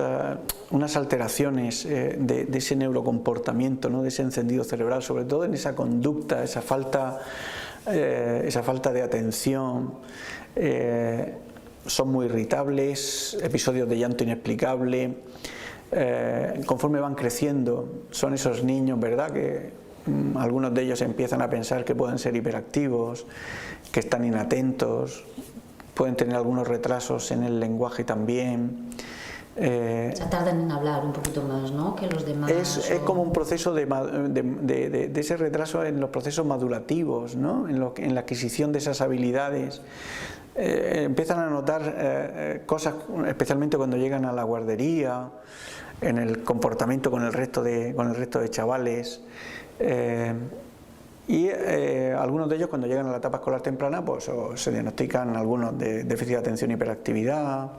alteraciones de ese neurocomportamiento, ¿no?, de ese encendido cerebral, sobre todo en esa conducta, esa falta de atención. Son muy irritables, episodios de llanto inexplicable. Conforme van creciendo, son esos niños, ¿verdad?, que algunos de ellos empiezan a pensar que pueden ser hiperactivos, que están inatentos, pueden tener algunos retrasos en el lenguaje también. Tardan en hablar un poquito más, ¿no?, que los demás. Es como un proceso de ese retraso en los procesos madurativos, ¿no?, en la adquisición de esas habilidades. Empiezan a notar cosas, especialmente cuando llegan a la guardería, en el comportamiento con el resto de chavales. Algunos de ellos, cuando llegan a la etapa escolar temprana, pues se diagnostican algunos de déficit de atención y hiperactividad.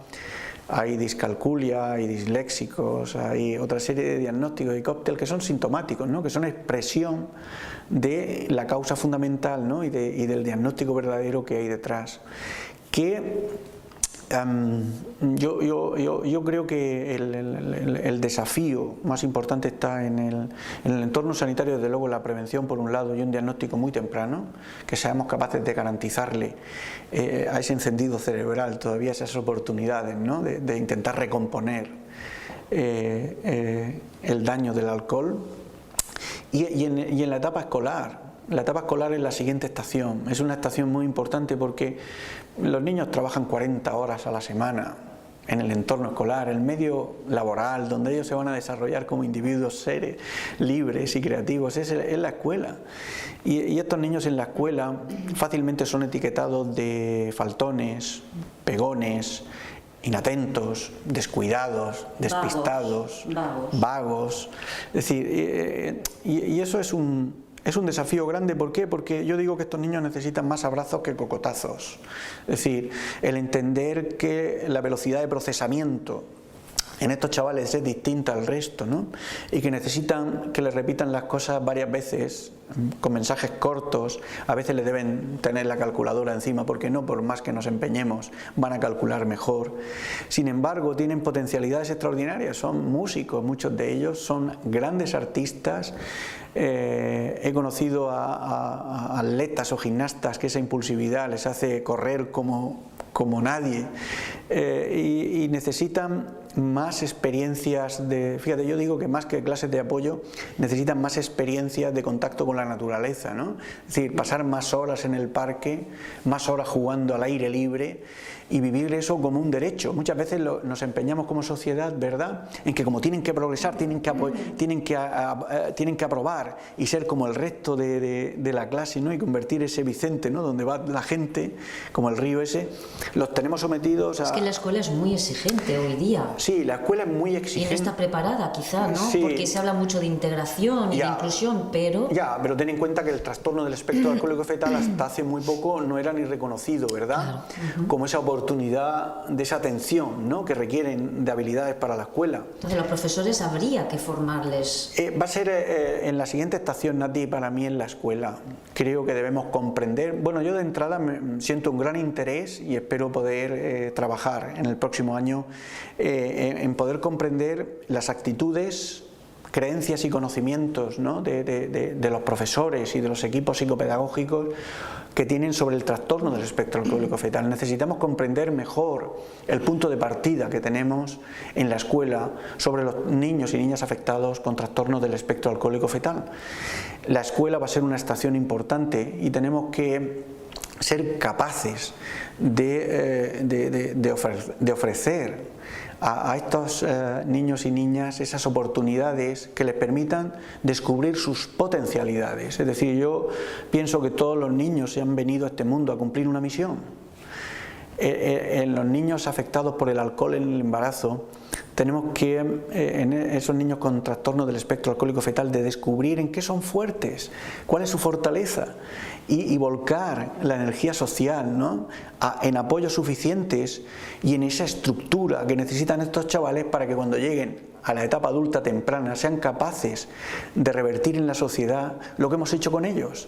Hay discalculia, hay disléxicos, hay otra serie de diagnósticos y cóctel que son sintomáticos, ¿no?, que son expresión de la causa fundamental, ¿no?, y del diagnóstico verdadero que hay detrás. Yo creo que el desafío más importante está en el entorno sanitario, desde luego la prevención por un lado y un diagnóstico muy temprano, que seamos capaces de garantizarle a ese encendido cerebral todavía esas oportunidades, ¿no?, de intentar recomponer el daño del alcohol. Y en la etapa escolar. La etapa escolar es la siguiente estación, es una estación muy importante porque los niños trabajan 40 horas a la semana en el entorno escolar, el medio laboral, donde ellos se van a desarrollar como individuos, seres libres y creativos, es la escuela. Y estos niños en la escuela fácilmente son etiquetados de faltones, pegones, inatentos, descuidados, despistados, vagos. Es decir, y eso es un desafío grande. ¿Por qué? Porque yo digo que estos niños necesitan más abrazos que cocotazos. Es decir, el entender que la velocidad de procesamiento en estos chavales es distinta al resto, ¿no?, y que necesitan que les repitan las cosas varias veces, con mensajes cortos. A veces les deben tener la calculadora encima, porque no, por más que nos empeñemos, van a calcular mejor. Sin embargo, tienen potencialidades extraordinarias, son músicos, muchos de ellos son grandes artistas. He conocido a atletas o gimnastas que esa impulsividad les hace correr como nadie, y necesitan más experiencias fíjate, yo digo que más que clases de apoyo, necesitan más experiencias de contacto con la naturaleza, ¿no? Es decir, pasar más horas en el parque, más horas jugando al aire libre y vivir eso como un derecho. Muchas veces nos empeñamos como sociedad, ¿verdad?, en que como tienen que progresar, tienen que aprobar y ser como el resto de la clase, ¿no?, y convertir ese Vicente, ¿no?, donde va la gente, como el río ese, los tenemos sometidos a... Es que la escuela es muy exigente hoy día. Sí, la escuela es muy exigente. Y no está preparada, quizá, ¿no? Sí. Porque se habla mucho de integración y de inclusión, pero... Ya, pero ten en cuenta que el trastorno del espectro alcohólico fetal hasta hace muy poco no era ni reconocido, ¿verdad? Claro. Como esa oportunidad de esa atención, ¿no? Que requieren de habilidades para la escuela. Entonces los profesores habría que formarles. Va a ser en la siguiente estación, Nati, para mí en la escuela. Creo que debemos comprender, bueno, yo de entrada siento un gran interés y espero poder trabajar en el próximo año en poder comprender las actitudes, creencias y conocimientos, ¿no? de los profesores y de los equipos psicopedagógicos que tienen sobre el trastorno del espectro alcohólico fetal. Necesitamos comprender mejor el punto de partida que tenemos en la escuela sobre los niños y niñas afectados con trastorno del espectro alcohólico fetal. La escuela va a ser una estación importante y tenemos que ser capaces de ofrecer a estos niños y niñas esas oportunidades que les permitan descubrir sus potencialidades. Es decir, yo pienso que todos los niños se han venido a este mundo a cumplir una misión. En los niños afectados por el alcohol en el embarazo, tenemos que, en esos niños con trastorno del espectro alcohólico fetal, de descubrir en qué son fuertes, cuál es su fortaleza y volcar la energía social, ¿no? En apoyos suficientes y en esa estructura que necesitan estos chavales para que cuando lleguen a la etapa adulta temprana sean capaces de revertir en la sociedad lo que hemos hecho con ellos.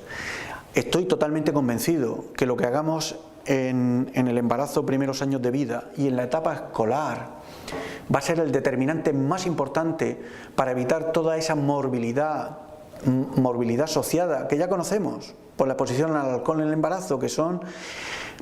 Estoy totalmente convencido que lo que hagamos en el embarazo, primeros años de vida y en la etapa escolar va a ser el determinante más importante para evitar toda esa morbilidad asociada que ya conocemos por la exposición al alcohol en el embarazo, que son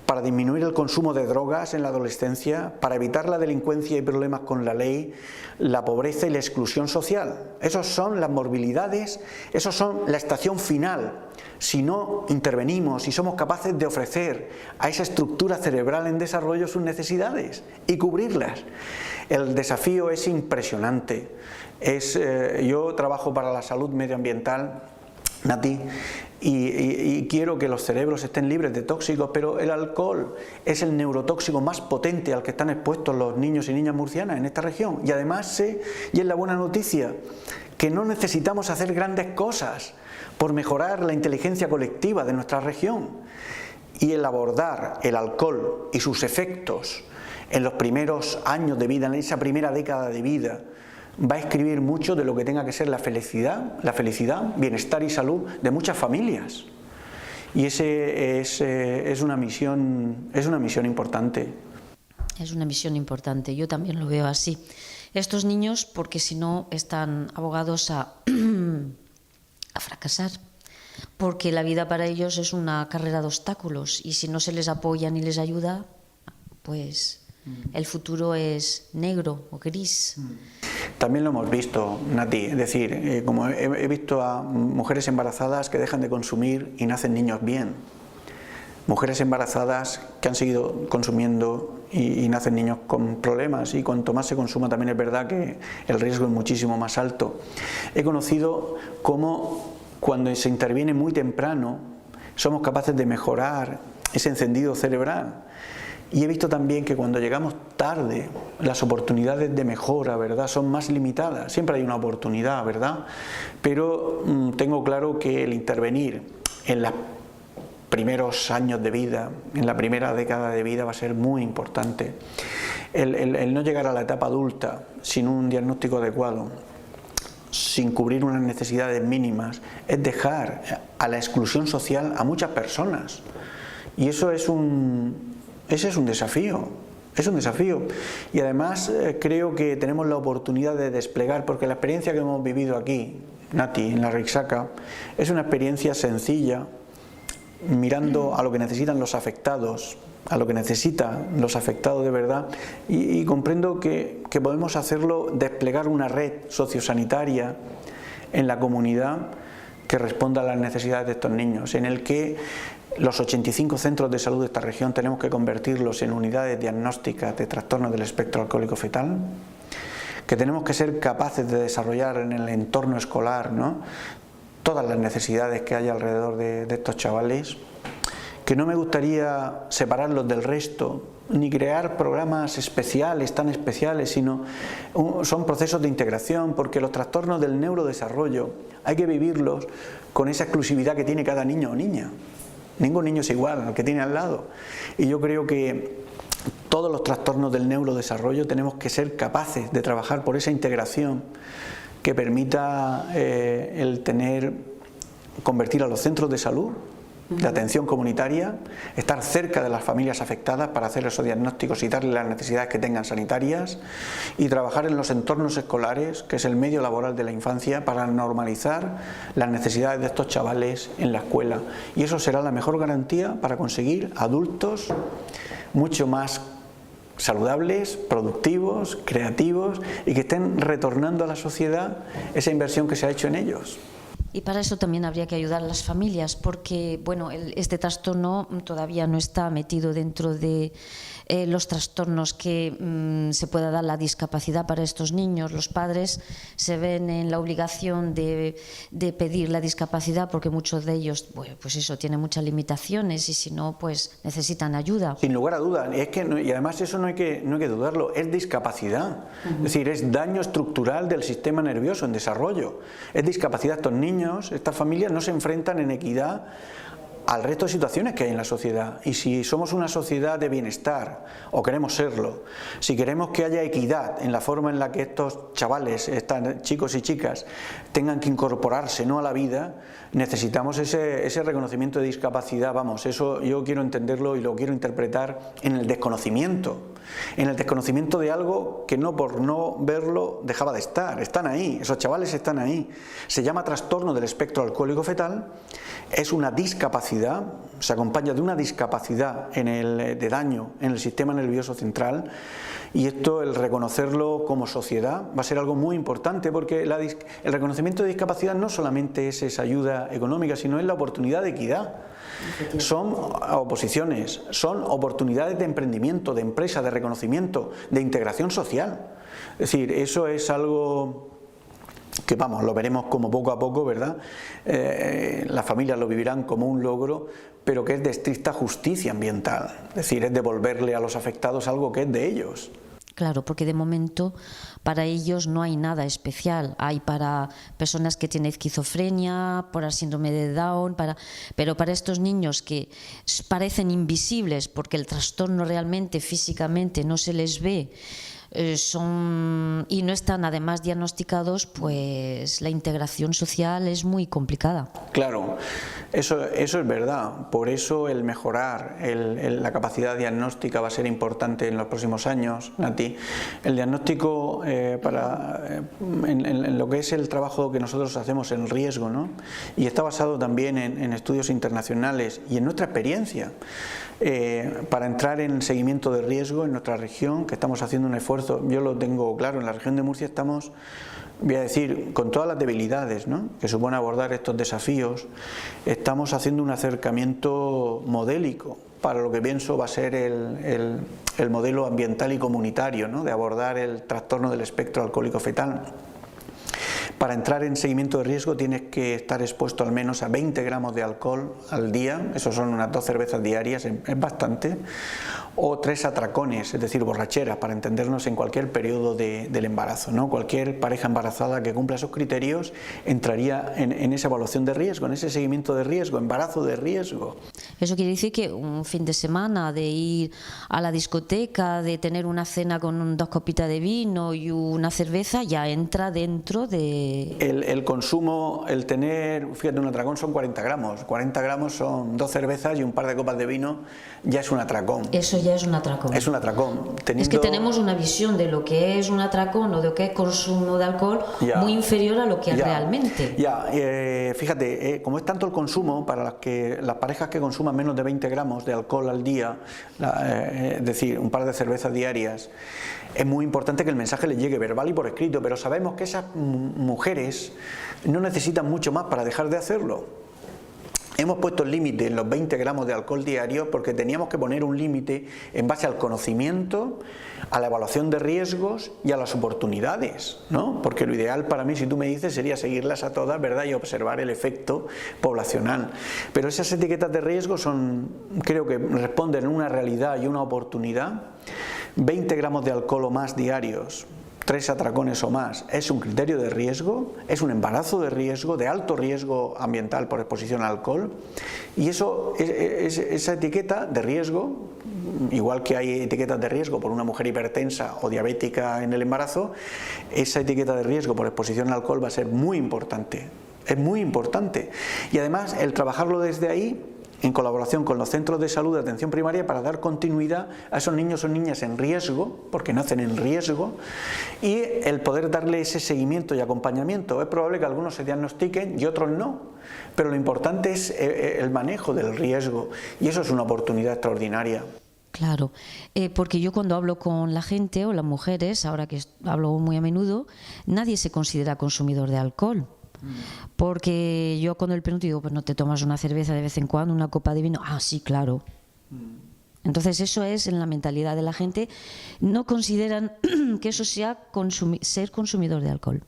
para disminuir el consumo de drogas en la adolescencia, para evitar la delincuencia y problemas con la ley, la pobreza y la exclusión social. Esos son las morbilidades, esos son la estación final. Si no intervenimos y somos capaces de ofrecer a esa estructura cerebral en desarrollo sus necesidades y cubrirlas. El desafío es impresionante. Yo trabajo para la salud medioambiental, Nati, y quiero que los cerebros estén libres de tóxicos, pero el alcohol es el neurotóxico más potente al que están expuestos los niños y niñas murcianas en esta región. Y además sé, y es la buena noticia, que no necesitamos hacer grandes cosas por mejorar la inteligencia colectiva de nuestra región. Y el abordar el alcohol y sus efectos en los primeros años de vida, en esa primera década de vida, va a escribir mucho de lo que tenga que ser la felicidad, bienestar y salud de muchas familias. Y es una misión importante. Es una misión importante, yo también lo veo así. Estos niños, porque si no, están abogados a fracasar, porque la vida para ellos es una carrera de obstáculos y si no se les apoya ni les ayuda, pues el futuro es negro o gris. También lo hemos visto, Nati, es decir, como he visto a mujeres embarazadas que dejan de consumir y nacen niños bien. Mujeres embarazadas que han seguido consumiendo y nacen niños con problemas, y cuanto más se consuma también es verdad que el riesgo es muchísimo más alto. He conocido cómo cuando se interviene muy temprano somos capaces de mejorar ese encendido cerebral. Y he visto también que cuando llegamos tarde, las oportunidades de mejora, ¿verdad?, son más limitadas. Siempre hay una oportunidad, ¿verdad? Pero tengo claro que el intervenir en los primeros años de vida, en la primera década de vida, va a ser muy importante. El no llegar a la etapa adulta sin un diagnóstico adecuado, sin cubrir unas necesidades mínimas, es dejar a la exclusión social a muchas personas. Y ese es un desafío, y además creo que tenemos la oportunidad de desplegar, porque la experiencia que hemos vivido aquí, Nati, en la Rixaca, es una experiencia sencilla, mirando a lo que necesitan los afectados, de verdad, y comprendo que podemos hacerlo, desplegar una red sociosanitaria en la comunidad que responda a las necesidades de estos niños, en el que los 85 centros de salud de esta región tenemos que convertirlos en unidades diagnósticas de trastornos del espectro alcohólico fetal, que tenemos que ser capaces de desarrollar en el entorno escolar, ¿no?, todas las necesidades que hay alrededor de estos chavales, que no me gustaría separarlos del resto, ni crear programas especiales, tan especiales, sino son procesos de integración, porque los trastornos del neurodesarrollo hay que vivirlos con esa exclusividad que tiene cada niño o niña. Ningún niño es igual al que tiene al lado. Y yo creo que todos los trastornos del neurodesarrollo tenemos que ser capaces de trabajar por esa integración que permita convertir a los centros de salud, de atención comunitaria, estar cerca de las familias afectadas para hacer esos diagnósticos y darles las necesidades que tengan sanitarias, y trabajar en los entornos escolares, que es el medio laboral de la infancia, para normalizar las necesidades de estos chavales en la escuela. Y eso será la mejor garantía para conseguir adultos mucho más saludables, productivos, creativos, y que estén retornando a la sociedad esa inversión que se ha hecho en ellos. Y para eso también habría que ayudar a las familias, porque bueno, este trastorno todavía no está metido dentro de los trastornos que se pueda dar la discapacidad para estos niños. Los padres se ven en la obligación de pedir la discapacidad, porque muchos de ellos, bueno, pues eso, tienen muchas limitaciones, y si no, pues necesitan ayuda. Sin lugar a dudas, y además eso no hay que dudarlo, es discapacidad. Es decir, es daño estructural del sistema nervioso en desarrollo. Es discapacidad. Estos niños, estas familias no se enfrentan en equidad al resto de situaciones que hay en la sociedad. Y si somos una sociedad de bienestar, o queremos serlo, si queremos que haya equidad en la forma en la que estos chavales, estos chicos y chicas, tengan que incorporarse, ¿no?, a la vida, necesitamos ese reconocimiento de discapacidad. Vamos, eso yo quiero entenderlo y lo quiero interpretar en el desconocimiento de algo que no por no verlo dejaba de estar. Están ahí, esos chavales están ahí. Se llama trastorno del espectro alcohólico fetal, es una discapacidad, se acompaña de una discapacidad de daño en el sistema nervioso central, y esto, el reconocerlo como sociedad, va a ser algo muy importante, porque el reconocimiento de discapacidad no solamente es esa ayuda económica, sino es la oportunidad de equidad. Son oposiciones, son oportunidades de emprendimiento, de empresa, de reconocimiento, de integración social. Es decir, eso es algo que, vamos, lo veremos como poco a poco, ¿verdad? Las familias lo vivirán como un logro, pero que es de estricta justicia ambiental. Es decir, es devolverle a los afectados algo que es de ellos. Claro, porque de momento para ellos no hay nada especial. Hay para personas que tienen esquizofrenia, para síndrome de Down, pero para estos niños que parecen invisibles porque el trastorno realmente físicamente no se les ve, y no están además diagnosticados, pues la integración social es muy complicada. Claro, eso es verdad. Por eso el mejorar la capacidad diagnóstica va a ser importante en los próximos años, Nati. El diagnóstico en lo que es el trabajo que nosotros hacemos en riesgo, ¿no? Y está basado también en estudios internacionales y en nuestra experiencia. Para entrar en seguimiento de riesgo en nuestra región, que estamos haciendo un esfuerzo, yo lo tengo claro, en la región de Murcia estamos, voy a decir, con todas las debilidades, ¿no?, que supone abordar estos desafíos, estamos haciendo un acercamiento modélico para lo que pienso va a ser el modelo ambiental y comunitario, ¿no?, de abordar el trastorno del espectro alcohólico fetal. Para entrar en seguimiento de riesgo tienes que estar expuesto al menos a 20 gramos de alcohol al día, eso son unas 2 cervezas diarias, es bastante, o 3 atracones, es decir, borracheras, para entendernos, en cualquier periodo del embarazo, ¿no? Cualquier pareja embarazada que cumpla esos criterios entraría en esa evaluación de riesgo, en ese seguimiento de riesgo, embarazo de riesgo. Eso quiere decir que un fin de semana de ir a la discoteca, de tener una cena con 2 copitas de vino y una cerveza, ya entra dentro de... El consumo, el tener, fíjate, un atracón son 40 gramos. 40 gramos son 2 cervezas y un par de copas de vino, ya es un atracón. Eso ya es un atracón. Es un atracón. Es que tenemos una visión de lo que es un atracón o de lo que es consumo de alcohol muy inferior a lo que es realmente. Fíjate, como es tanto el consumo, para las parejas que consuman menos de 20 gramos de alcohol al día, es decir, un par de cervezas diarias, es muy importante que el mensaje les llegue verbal y por escrito, pero sabemos que esas mujeres no necesitan mucho más para dejar de hacerlo. Hemos puesto el límite en los 20 gramos de alcohol diario porque teníamos que poner un límite en base al conocimiento, a la evaluación de riesgos y a las oportunidades, ¿no? Porque lo ideal para mí, si tú me dices, sería seguirlas a todas, ¿verdad? Y observar el efecto poblacional. Pero esas etiquetas de riesgo creo que responden a una realidad y una oportunidad. 20 gramos de alcohol o más diarios, 3 atracones o más, es un criterio de riesgo, es un embarazo de riesgo, de alto riesgo ambiental por exposición al alcohol, y esa etiqueta de riesgo, igual que hay etiquetas de riesgo por una mujer hipertensa o diabética en el embarazo, esa etiqueta de riesgo por exposición al alcohol va a ser muy importante, es muy importante, y además el trabajarlo desde ahí, en colaboración con los centros de salud de atención primaria, para dar continuidad a esos niños o niñas en riesgo, porque nacen en riesgo, y el poder darle ese seguimiento y acompañamiento. Es probable que algunos se diagnostiquen y otros no, pero lo importante es el manejo del riesgo, y eso es una oportunidad extraordinaria. Claro, porque yo cuando hablo con la gente o las mujeres, ahora que hablo muy a menudo, nadie se considera consumidor de alcohol. Porque yo cuando le pregunto digo, pues no te tomas una cerveza de vez en cuando, una copa de vino, ah sí, claro. Entonces eso es en la mentalidad de la gente, no consideran que eso sea ser consumidor de alcohol.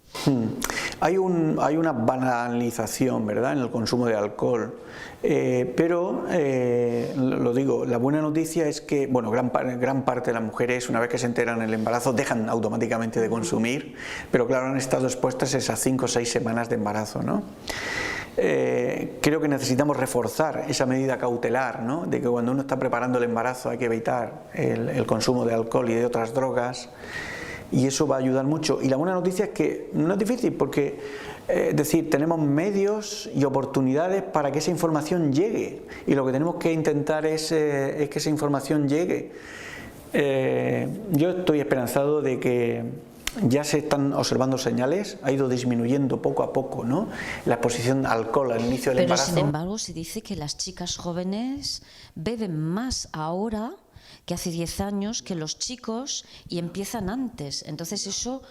Hay una banalización, ¿verdad?, en el consumo de alcohol, pero lo digo, la buena noticia es que, bueno, gran parte de las mujeres, una vez que se enteran del embarazo, dejan automáticamente de consumir, pero claro, han estado expuestas esas 5 o 6 semanas de embarazo, ¿no? Creo que necesitamos reforzar esa medida cautelar, ¿no?, de que cuando uno está preparando el embarazo hay que evitar el consumo de alcohol y de otras drogas, y eso va a ayudar mucho. Y la buena noticia es que no es difícil, porque es decir, tenemos medios y oportunidades para que esa información llegue, y lo que tenemos que intentar es que esa información llegue. Yo estoy esperanzado de que ya se están observando señales, ha ido disminuyendo poco a poco, ¿no?, la exposición al alcohol al inicio del embarazo. Pero sin embargo se dice que las chicas jóvenes beben más ahora que hace 10 años que los chicos, y empiezan antes. Entonces eso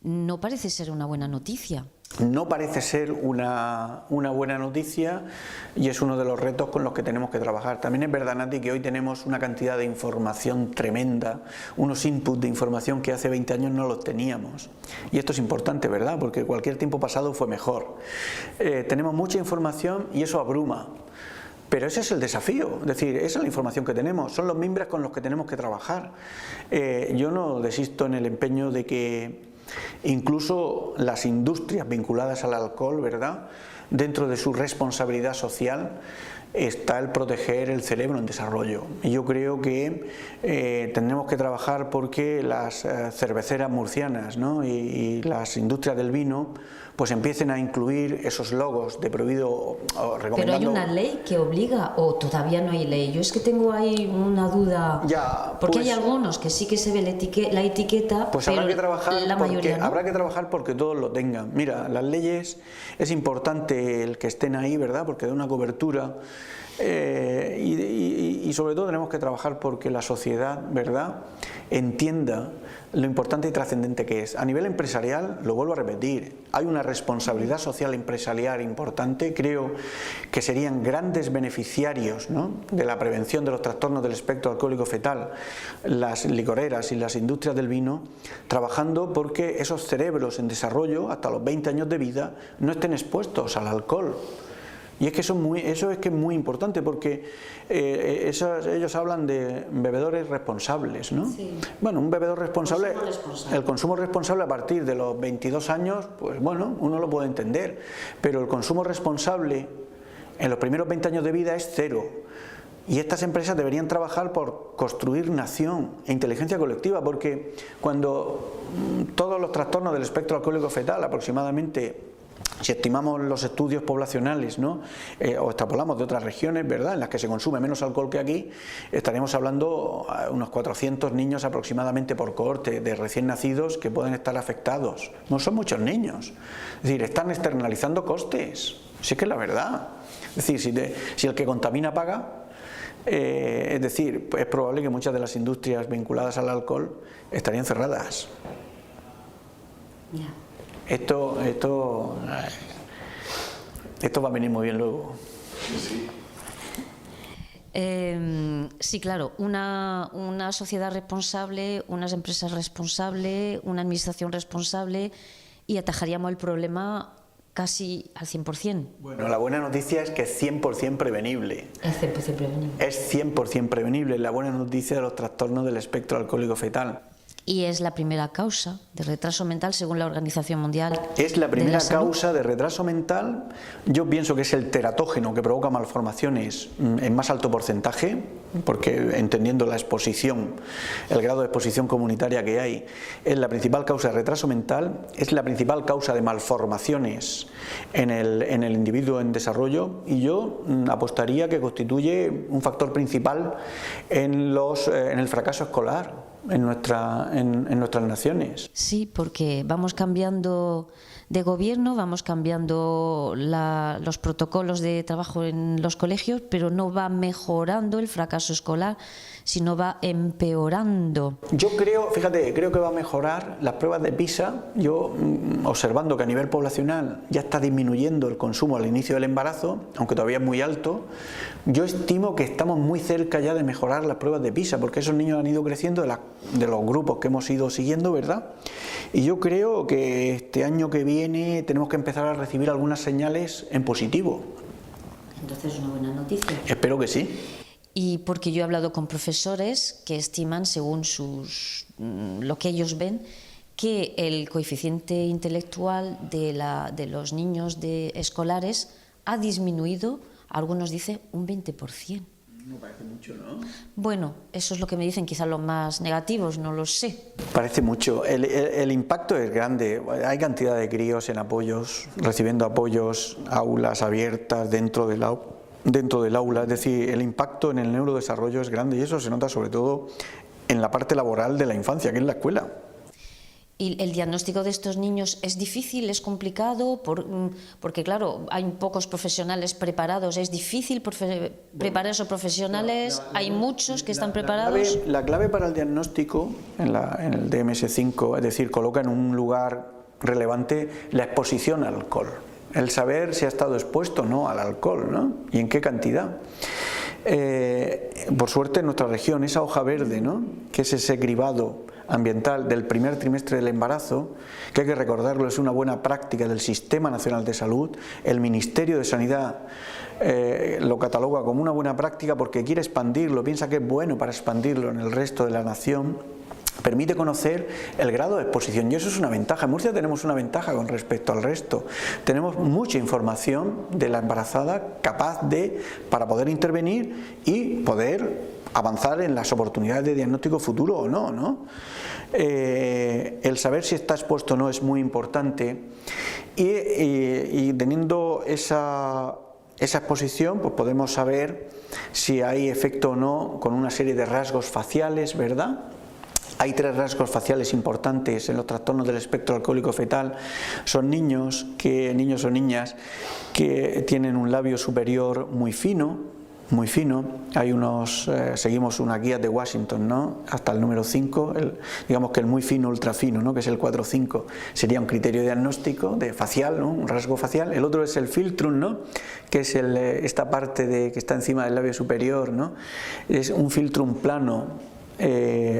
no parece ser una buena noticia. No parece ser una buena noticia, y es uno de los retos con los que tenemos que trabajar. También es verdad, Nati, que hoy tenemos una cantidad de información tremenda, unos inputs de información que hace 20 años no los teníamos. Y esto es importante, ¿verdad?, porque cualquier tiempo pasado fue mejor. Tenemos mucha información y eso abruma. Pero ese es el desafío, es decir, esa es la información que tenemos, son los mimbres con los que tenemos que trabajar. Yo no desisto en el empeño de que incluso las industrias vinculadas al alcohol, ¿verdad?, dentro de su responsabilidad social está el proteger el cerebro en desarrollo. Y yo creo que tendremos que trabajar porque las cerveceras murcianas, ¿no?, y las industrias del vino pues empiecen a incluir esos logos de prohibido o recomendando. Pero hay una ley que obliga, o todavía no hay ley. Yo es que tengo ahí una duda, ya, porque pues, hay algunos que sí que se ve la etiqueta, pues pero habrá que trabajar la mayoría no. Habrá que trabajar porque todos lo tengan. Mira, las leyes, es importante el que estén ahí, ¿verdad?, porque da una cobertura, y sobre todo tenemos que trabajar porque la sociedad, ¿verdad?, entienda lo importante y trascendente que es. A nivel empresarial, lo vuelvo a repetir, hay una responsabilidad social empresarial importante. Creo que serían grandes beneficiarios, ¿no?, de la prevención de los trastornos del espectro alcohólico fetal las licoreras y las industrias del vino, trabajando porque esos cerebros en desarrollo hasta los 20 años de vida no estén expuestos al alcohol. Y es que eso es que es muy importante, porque ellos hablan de bebedores responsables, ¿no? Sí. Bueno, un bebedor responsable, el consumo responsable a partir de los 22 años, pues bueno, uno lo puede entender, pero el consumo responsable en los primeros 20 años de vida es 0. Y estas empresas deberían trabajar por construir nación e inteligencia colectiva, porque cuando todos los trastornos del espectro alcohólico fetal, aproximadamente, si estimamos los estudios poblacionales, ¿no?, o extrapolamos de otras regiones, ¿verdad?, en las que se consume menos alcohol que aquí, estaremos hablando de unos 400 niños aproximadamente por cohorte de recién nacidos que pueden estar afectados. No son muchos niños. Es decir, están externalizando costes. Si es que es la verdad. Es decir, si el que contamina paga, es decir, es probable que muchas de las industrias vinculadas al alcohol estarían cerradas. Esto va a venir muy bien luego. Sí, claro, una sociedad responsable, unas empresas responsables, una administración responsable, y atajaríamos el problema casi al 100%. Bueno, la buena noticia es que es 100% prevenible. Es 100% prevenible. Es 100% prevenible, la buena noticia de los trastornos del espectro alcohólico fetal. Y es la primera causa de retraso mental según la Organización Mundial. Es la primera causa de retraso mental. Yo pienso que es el teratógeno que provoca malformaciones en más alto porcentaje, porque entendiendo la exposición, el grado de exposición comunitaria que hay, es la principal causa de retraso mental, es la principal causa de malformaciones en el individuo en desarrollo, y yo apostaría que constituye un factor principal en el fracaso escolar en nuestras naciones. Sí, porque vamos cambiando de gobierno, vamos cambiando los protocolos de trabajo en los colegios, pero no va mejorando el fracaso escolar, sino va empeorando. Yo creo que va a mejorar las pruebas de PISA. Yo, observando que a nivel poblacional ya está disminuyendo el consumo al inicio del embarazo, aunque todavía es muy alto, yo estimo que estamos muy cerca ya de mejorar las pruebas de PISA, porque esos niños han ido creciendo de los grupos que hemos ido siguiendo, ¿verdad? Y yo creo que este año que viene tenemos que empezar a recibir algunas señales en positivo. Entonces, una buena noticia. Espero que sí. Y porque yo he hablado con profesores que estiman, según lo que ellos ven, que el coeficiente intelectual de los niños escolares ha disminuido, algunos dicen un 20%. No parece mucho, ¿no? Bueno, eso es lo que me dicen, quizás los más negativos, no lo sé. Parece mucho. El impacto es grande. Hay cantidad de críos en apoyos, recibiendo apoyos, aulas abiertas dentro del aula. Es decir, el impacto en el neurodesarrollo es grande, y eso se nota sobre todo en la parte laboral de la infancia, que es la escuela. ¿Y el diagnóstico de estos niños es difícil, es complicado? Porque claro, hay pocos profesionales preparados, es difícil preparar esos profesionales, hay muchos que están preparados. La clave para el diagnóstico en el DMS5, es decir, coloca en un lugar relevante la exposición al alcohol, el saber si ha estado expuesto o no al alcohol, ¿no? Y en qué cantidad. Por suerte en nuestra región, esa hoja verde, ¿no?, que es ese cribado ambiental del primer trimestre del embarazo, que hay que recordarlo, es una buena práctica del Sistema Nacional de Salud. El Ministerio de Sanidad lo cataloga como una buena práctica porque quiere expandirlo, piensa que es bueno para expandirlo en el resto de la nación. Permite conocer el grado de exposición, y eso es una ventaja. En Murcia tenemos una ventaja con respecto al resto. Tenemos mucha información de la embarazada para poder intervenir y poder avanzar en las oportunidades de diagnóstico futuro o no, ¿no? El saber si está expuesto o no es muy importante, y teniendo esa exposición, pues podemos saber si hay efecto o no con una serie de rasgos faciales, ¿verdad? Hay 3 rasgos faciales importantes en los trastornos del espectro alcohólico fetal. Son niños o niñas que tienen un labio superior muy fino. Hay seguimos unas guías de Washington, ¿no?, hasta el número 5, digamos que el muy fino, ultra fino, ¿no?, que es el 4-5, sería un criterio diagnóstico de facial, ¿no?, un rasgo facial. El otro es el filtrum, ¿no?, que es esta parte que está encima del labio superior, ¿no?, es un filtrum plano.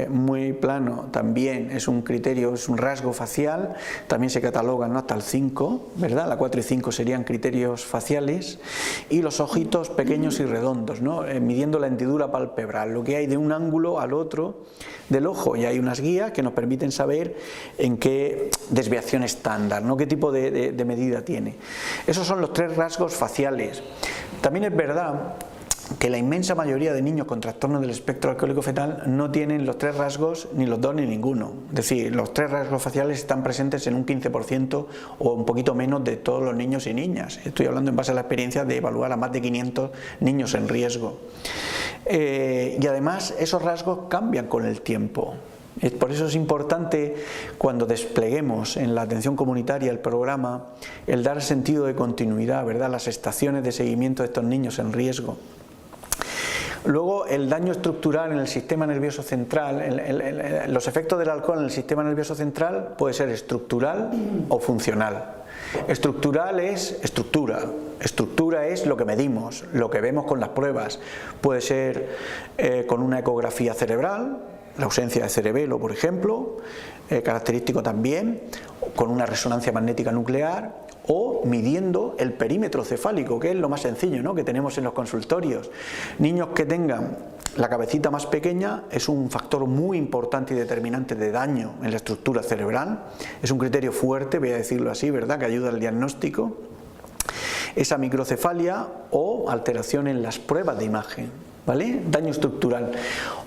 Muy plano, también es un criterio, es un rasgo facial, también se cataloga, ¿no?, hasta el 5, ¿verdad? La 4 y 5 serían criterios faciales, y los ojitos pequeños y redondos, ¿no?, midiendo la hendidura palpebral, lo que hay de un ángulo al otro del ojo, y hay unas guías que nos permiten saber en qué desviación estándar, ¿no?, qué tipo de medida tiene. Esos son los 3 rasgos faciales. También es verdad que la inmensa mayoría de niños con trastornos del espectro alcohólico fetal no tienen los 3 rasgos, ni los 2 ni ninguno. Es decir, los 3 rasgos faciales están presentes en un 15% o un poquito menos de todos los niños y niñas. Estoy hablando en base a la experiencia de evaluar a más de 500 niños en riesgo. Y además esos rasgos cambian con el tiempo. Por eso es importante, cuando despleguemos en la atención comunitaria el programa, el dar sentido de continuidad, ¿verdad?, las estaciones de seguimiento de estos niños en riesgo. Luego, el daño estructural en el sistema nervioso central, los efectos del alcohol en el sistema nervioso central puede ser estructural o funcional. Estructural es estructura. Estructura es lo que medimos, lo que vemos con las pruebas. Puede ser con una ecografía cerebral, la ausencia de cerebelo, por ejemplo, característico también, con una resonancia magnética nuclear, o midiendo el perímetro cefálico, que es lo más sencillo, ¿no?, que tenemos en los consultorios. Niños que tengan la cabecita más pequeña es un factor muy importante y determinante de daño en la estructura cerebral. Es un criterio fuerte, voy a decirlo así, ¿verdad?, que ayuda al diagnóstico. Esa microcefalia o alteración en las pruebas de imagen, ¿vale? Daño estructural.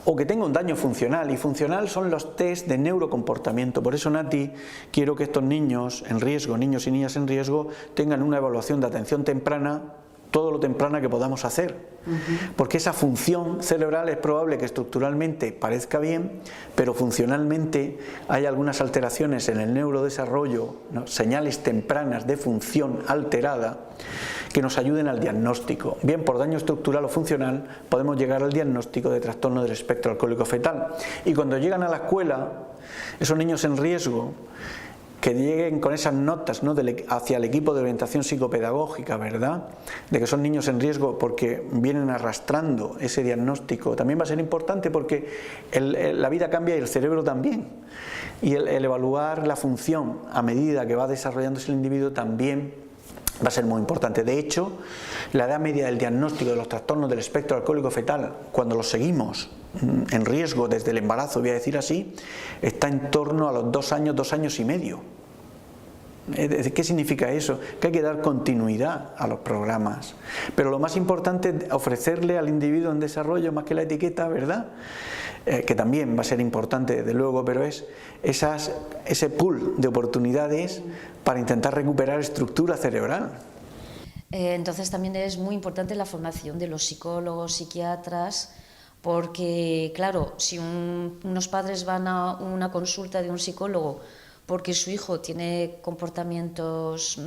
O que tenga un daño funcional, y funcional son los test de neurocomportamiento. Por eso, Nati, quiero que estos niños en riesgo, niños y niñas en riesgo, tengan una evaluación de atención temprana, todo lo temprana que podamos hacer, porque esa función cerebral es probable que estructuralmente parezca bien, pero funcionalmente hay algunas alteraciones en el neurodesarrollo, ¿no?, señales tempranas de función alterada que nos ayuden al diagnóstico. Bien por daño estructural o funcional podemos llegar al diagnóstico de trastorno del espectro alcohólico fetal. Y cuando llegan a la escuela, esos niños en riesgo, que lleguen con esas notas, ¿no?, hacia el equipo de orientación psicopedagógica, ¿verdad?, de que son niños en riesgo porque vienen arrastrando ese diagnóstico, también va a ser importante porque la vida cambia y el cerebro también, y el evaluar la función a medida que va desarrollándose el individuo también va a ser muy importante. De hecho, la edad media del diagnóstico de los trastornos del espectro alcohólico fetal, cuando los seguimos en riesgo desde el embarazo, voy a decir así, está en torno a los 2 años, 2 años y medio. ¿Qué significa eso? Que hay que dar continuidad a los programas. Pero lo más importante es ofrecerle al individuo en desarrollo, más que la etiqueta, ¿verdad?, que también va a ser importante desde luego, pero es ese pool de oportunidades para intentar recuperar estructura cerebral. Entonces también es muy importante la formación de los psicólogos, psiquiatras, porque claro, si unos padres van a una consulta de un psicólogo porque su hijo tiene comportamientos,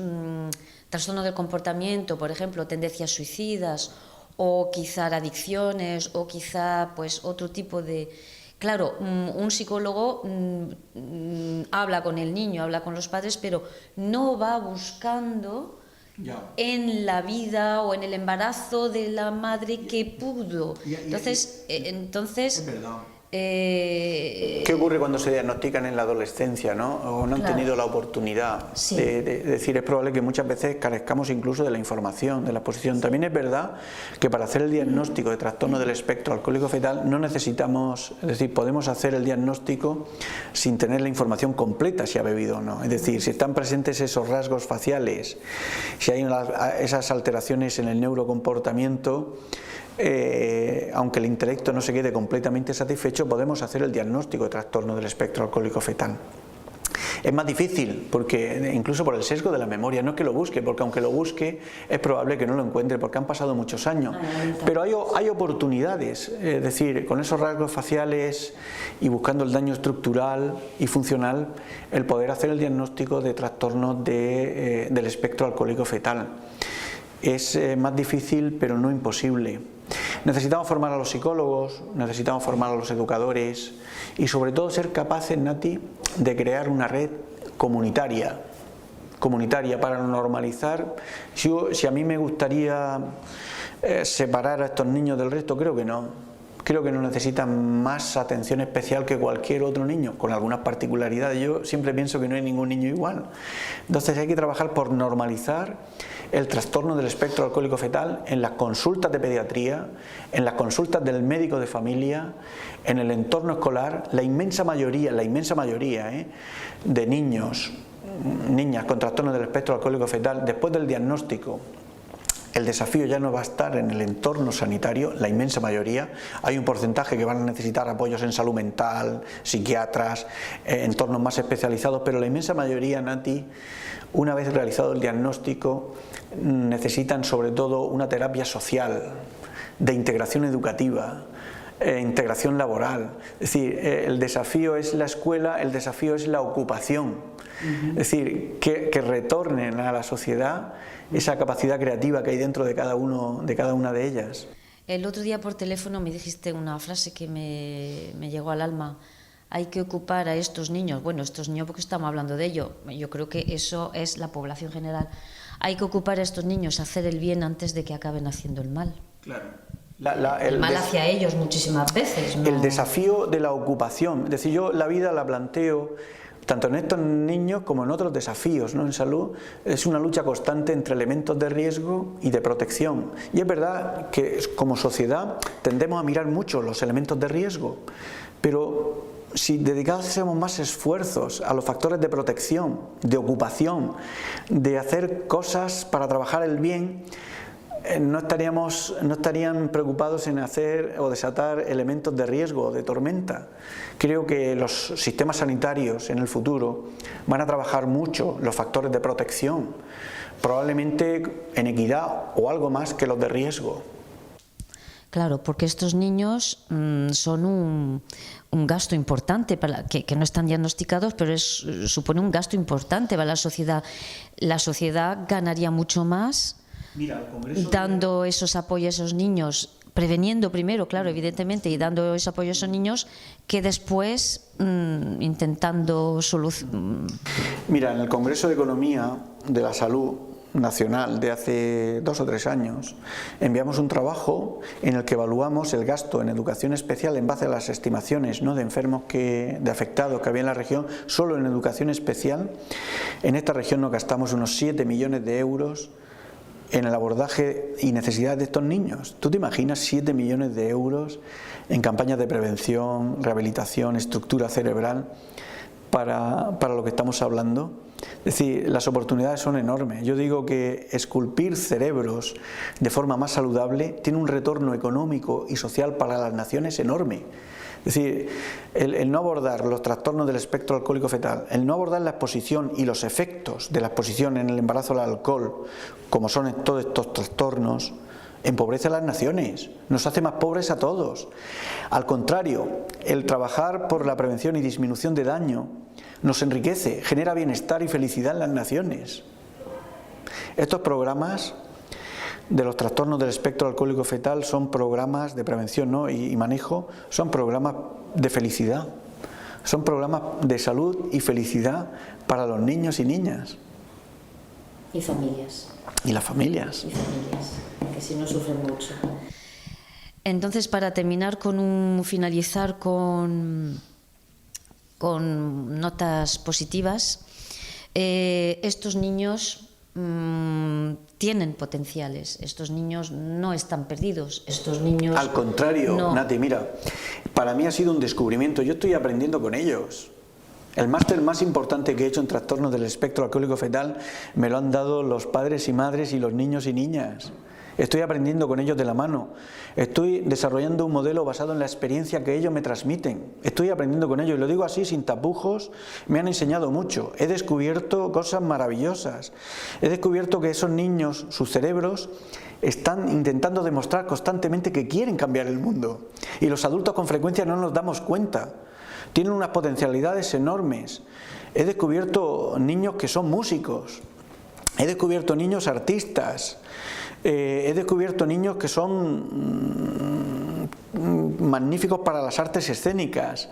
trastorno del comportamiento, por ejemplo, tendencias suicidas, o quizá adicciones, o quizá pues otro tipo de... Claro, un psicólogo habla con el niño, habla con los padres, pero no va buscando en la vida o en el embarazo de la madre que pudo. Entonces, es verdad. ¿Qué ocurre cuando se diagnostican en la adolescencia, ¿no?, o no han tenido la oportunidad de decir? Es probable que muchas veces carezcamos incluso de la información, de la exposición. También es verdad que para hacer el diagnóstico de trastorno del espectro alcohólico fetal no necesitamos, es decir, podemos hacer el diagnóstico sin tener la información completa si ha bebido o no. Es decir, si están presentes esos rasgos faciales, si hay esas alteraciones en el neurocomportamiento, aunque el intelecto no se quede completamente satisfecho, podemos hacer el diagnóstico de trastorno del espectro alcohólico fetal. Es más difícil, porque incluso por el sesgo de la memoria, no es que lo busque, porque aunque lo busque es probable que no lo encuentre, porque han pasado muchos años. Pero hay oportunidades, es decir, con esos rasgos faciales y buscando el daño estructural y funcional, el poder hacer el diagnóstico de trastorno del espectro alcohólico fetal. Es más difícil, pero no imposible. Necesitamos formar a los psicólogos, necesitamos formar a los educadores y sobre todo ser capaces, Nati, de crear una red comunitaria para normalizar. Si a mí me gustaría separar a estos niños del resto, creo que no. Creo que no necesitan más atención especial que cualquier otro niño, con algunas particularidades. Yo siempre pienso que no hay ningún niño igual. Entonces hay que trabajar por normalizar el trastorno del espectro alcohólico fetal en las consultas de pediatría, en las consultas del médico de familia, en el entorno escolar. La inmensa mayoría de niños, niñas con trastorno del espectro alcohólico fetal, después del diagnóstico, el desafío ya no va a estar en el entorno sanitario, la inmensa mayoría. Hay un porcentaje que van a necesitar apoyos en salud mental, psiquiatras, entornos más especializados, pero la inmensa mayoría, Nati, una vez realizado el diagnóstico, necesitan sobre todo una terapia social, de integración educativa, integración laboral. Es decir, el desafío es la escuela, el desafío es la ocupación. Es decir, que retornen a la sociedad esa capacidad creativa que hay dentro de cada una de ellas. El otro día por teléfono me dijiste una frase que me llegó al alma. hay que ocupar a estos niños, bueno, estos niños porque estamos hablando de ello, yo creo que eso es la población general, hay que ocupar a estos niños, hacer el bien antes de que acaben haciendo el mal. Claro. El mal hacia ellos muchísimas veces, ¿no? El desafío de la ocupación, es decir, yo la vida la planteo tanto en estos niños como en otros desafíos, ¿no? En salud es una lucha constante entre elementos de riesgo y de protección. Y es verdad que como sociedad tendemos a mirar mucho los elementos de riesgo, pero si dedicásemos más esfuerzos a los factores de protección, de ocupación, de hacer cosas para trabajar el bien, no estarían preocupados en hacer o desatar elementos de riesgo o de tormenta. Creo que los sistemas sanitarios en el futuro van a trabajar mucho los factores de protección, probablemente en equidad o algo más que los de riesgo. Claro, porque estos niños son un gasto importante, que no están diagnosticados, pero supone un gasto importante para la sociedad. La sociedad ganaría mucho más dando esos apoyos a esos niños, preveniendo primero, claro, evidentemente, y dando ese apoyo a esos niños, que después intentando solucionar. Mira, en el Congreso de Economía de la Salud Nacional de hace 2 o 3 años, enviamos un trabajo en el que evaluamos el gasto en educación especial en base a las estimaciones, ¿no?, de enfermos, de afectados que había en la región. Solo en educación especial, en esta región nos gastamos unos 7 millones de euros en el abordaje y necesidades de estos niños. ¿Tú te imaginas 7 millones de euros en campañas de prevención, rehabilitación, estructura cerebral para lo que estamos hablando? Es decir, las oportunidades son enormes. Yo digo que esculpir cerebros de forma más saludable tiene un retorno económico y social para las naciones enorme. Es decir, el no abordar los trastornos del espectro alcohólico fetal, el no abordar la exposición y los efectos de la exposición en el embarazo al alcohol, como son todos estos trastornos, empobrece a las naciones, nos hace más pobres a todos. Al contrario, el trabajar por la prevención y disminución de daño nos enriquece, genera bienestar y felicidad en las naciones. Estos programas de los trastornos del espectro alcohólico fetal son programas de prevención, ¿no?, y manejo, son programas de felicidad, son programas de salud y felicidad para los niños y niñas. Y familias. Y las familias. Y familias, que si no sufren mucho. Entonces, para terminar finalizar con notas positivas, estos niños tienen potenciales, estos niños no están perdidos, estos niños... Al contrario, no. Nati, mira, para mí ha sido un descubrimiento, yo estoy aprendiendo con ellos. El máster más importante que he hecho en trastornos del espectro alcohólico fetal me lo han dado los padres y madres y los niños y niñas. Estoy aprendiendo con ellos de la mano, estoy desarrollando un modelo basado en la experiencia que ellos me transmiten, estoy aprendiendo con ellos, y lo digo así sin tapujos, me han enseñado mucho, he descubierto cosas maravillosas, he descubierto que esos niños, sus cerebros, están intentando demostrar constantemente que quieren cambiar el mundo, y los adultos con frecuencia no nos damos cuenta, tienen unas potencialidades enormes. He descubierto niños que son músicos, he descubierto niños artistas, he descubierto niños que son magníficos para las artes escénicas,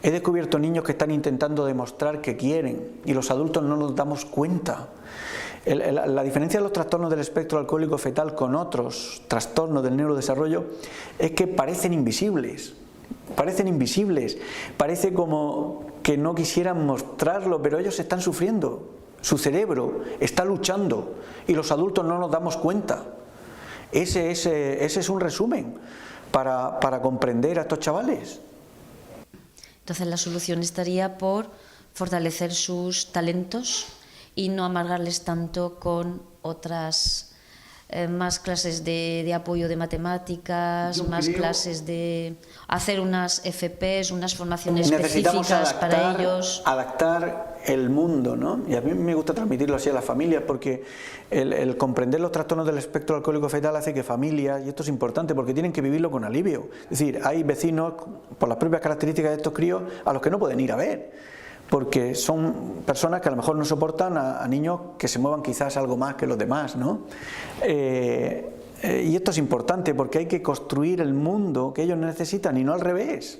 he descubierto niños que están intentando demostrar que quieren y los adultos no nos damos cuenta. La diferencia de los trastornos del espectro alcohólico fetal con otros trastornos del neurodesarrollo es que parecen invisibles, parece como que no quisieran mostrarlo, pero ellos están sufriendo. Su cerebro está luchando y los adultos no nos damos cuenta. Ese es un resumen para comprender a estos chavales. Entonces la solución estaría por fortalecer sus talentos y no amargarles tanto con otras más clases de apoyo de matemáticas, clases de hacer unas FPs, unas formaciones específicas para ellos. Adaptar el mundo, ¿no? Y a mí me gusta transmitirlo así a las familias, porque el comprender los trastornos del espectro alcohólico fetal hace que familias, y esto es importante porque tienen que vivirlo con alivio, es decir, hay vecinos, por las propias características de estos críos, a los que no pueden ir a ver, porque son personas que a lo mejor no soportan a niños que se muevan quizás algo más que los demás, ¿no? Y esto es importante porque hay que construir el mundo que ellos necesitan y no al revés.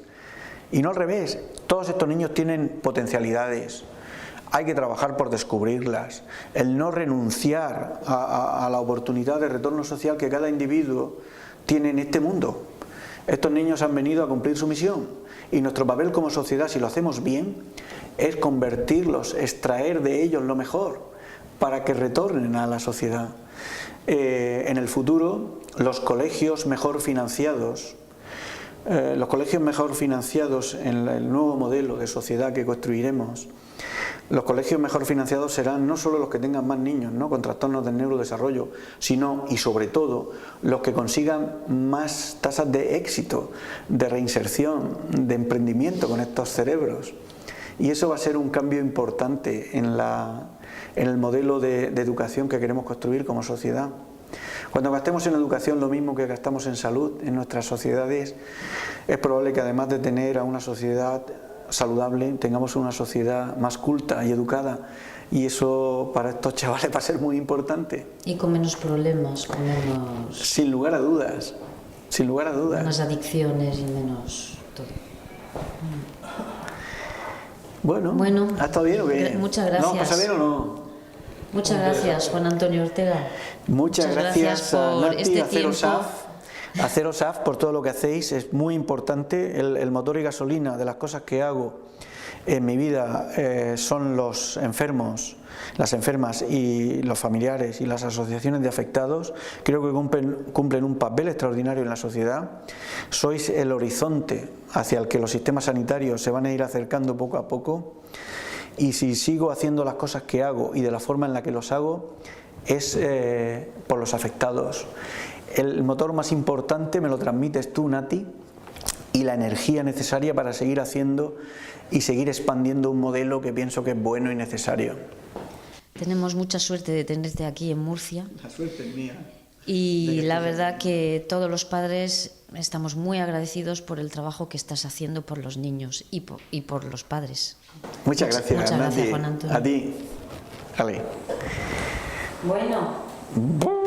Y no al revés, todos estos niños tienen potencialidades, hay que trabajar por descubrirlas, el no renunciar a la oportunidad de retorno social que cada individuo tiene en este mundo. Estos niños han venido a cumplir su misión y nuestro papel como sociedad, si lo hacemos bien, es convertirlos, extraer de ellos lo mejor para que retornen a la sociedad. En el futuro, los colegios mejor financiados en el nuevo modelo de sociedad que construiremos, los colegios mejor financiados serán no solo los que tengan más niños, ¿no?, con trastornos del neurodesarrollo, sino y sobre todo los que consigan más tasas de éxito, de reinserción, de emprendimiento con estos cerebros. Y eso va a ser un cambio importante en el modelo de educación que queremos construir como sociedad. Cuando gastemos en educación lo mismo que gastamos en salud en nuestras sociedades, es probable que además de tener a una sociedad saludable, tengamos una sociedad más culta y educada, y eso para estos chavales va a ser muy importante. Y con menos problemas, con menos... Sin lugar a dudas, sin lugar a dudas. Menos adicciones y menos todo. Bueno, ¿ha estado bien o qué? Muchas gracias. ¿No? ¿Pasa bien o no? Muchas gracias, Juan Antonio Ortega. Muchas gracias por a Nati, este a Cero tiempo. A Cero SAF por todo lo que hacéis, es muy importante. El motor y gasolina de las cosas que hago en mi vida son los enfermos, las enfermas y los familiares y las asociaciones de afectados. Creo que cumplen un papel extraordinario en la sociedad. Sois el horizonte hacia el que los sistemas sanitarios se van a ir acercando poco a poco, y si sigo haciendo las cosas que hago y de la forma en la que los hago es por los afectados. El motor más importante me lo transmites tú, Nati, y la energía necesaria para seguir haciendo y seguir expandiendo un modelo que pienso que es bueno y necesario. Tenemos mucha suerte de tenerte aquí en Murcia. La suerte es mía. Y la verdad que todos los padres estamos muy agradecidos por el trabajo que estás haciendo por los niños y por los padres. Muchas gracias, Muchas Nati. gracias, Juan Antonio. A ti. Vale. Bueno.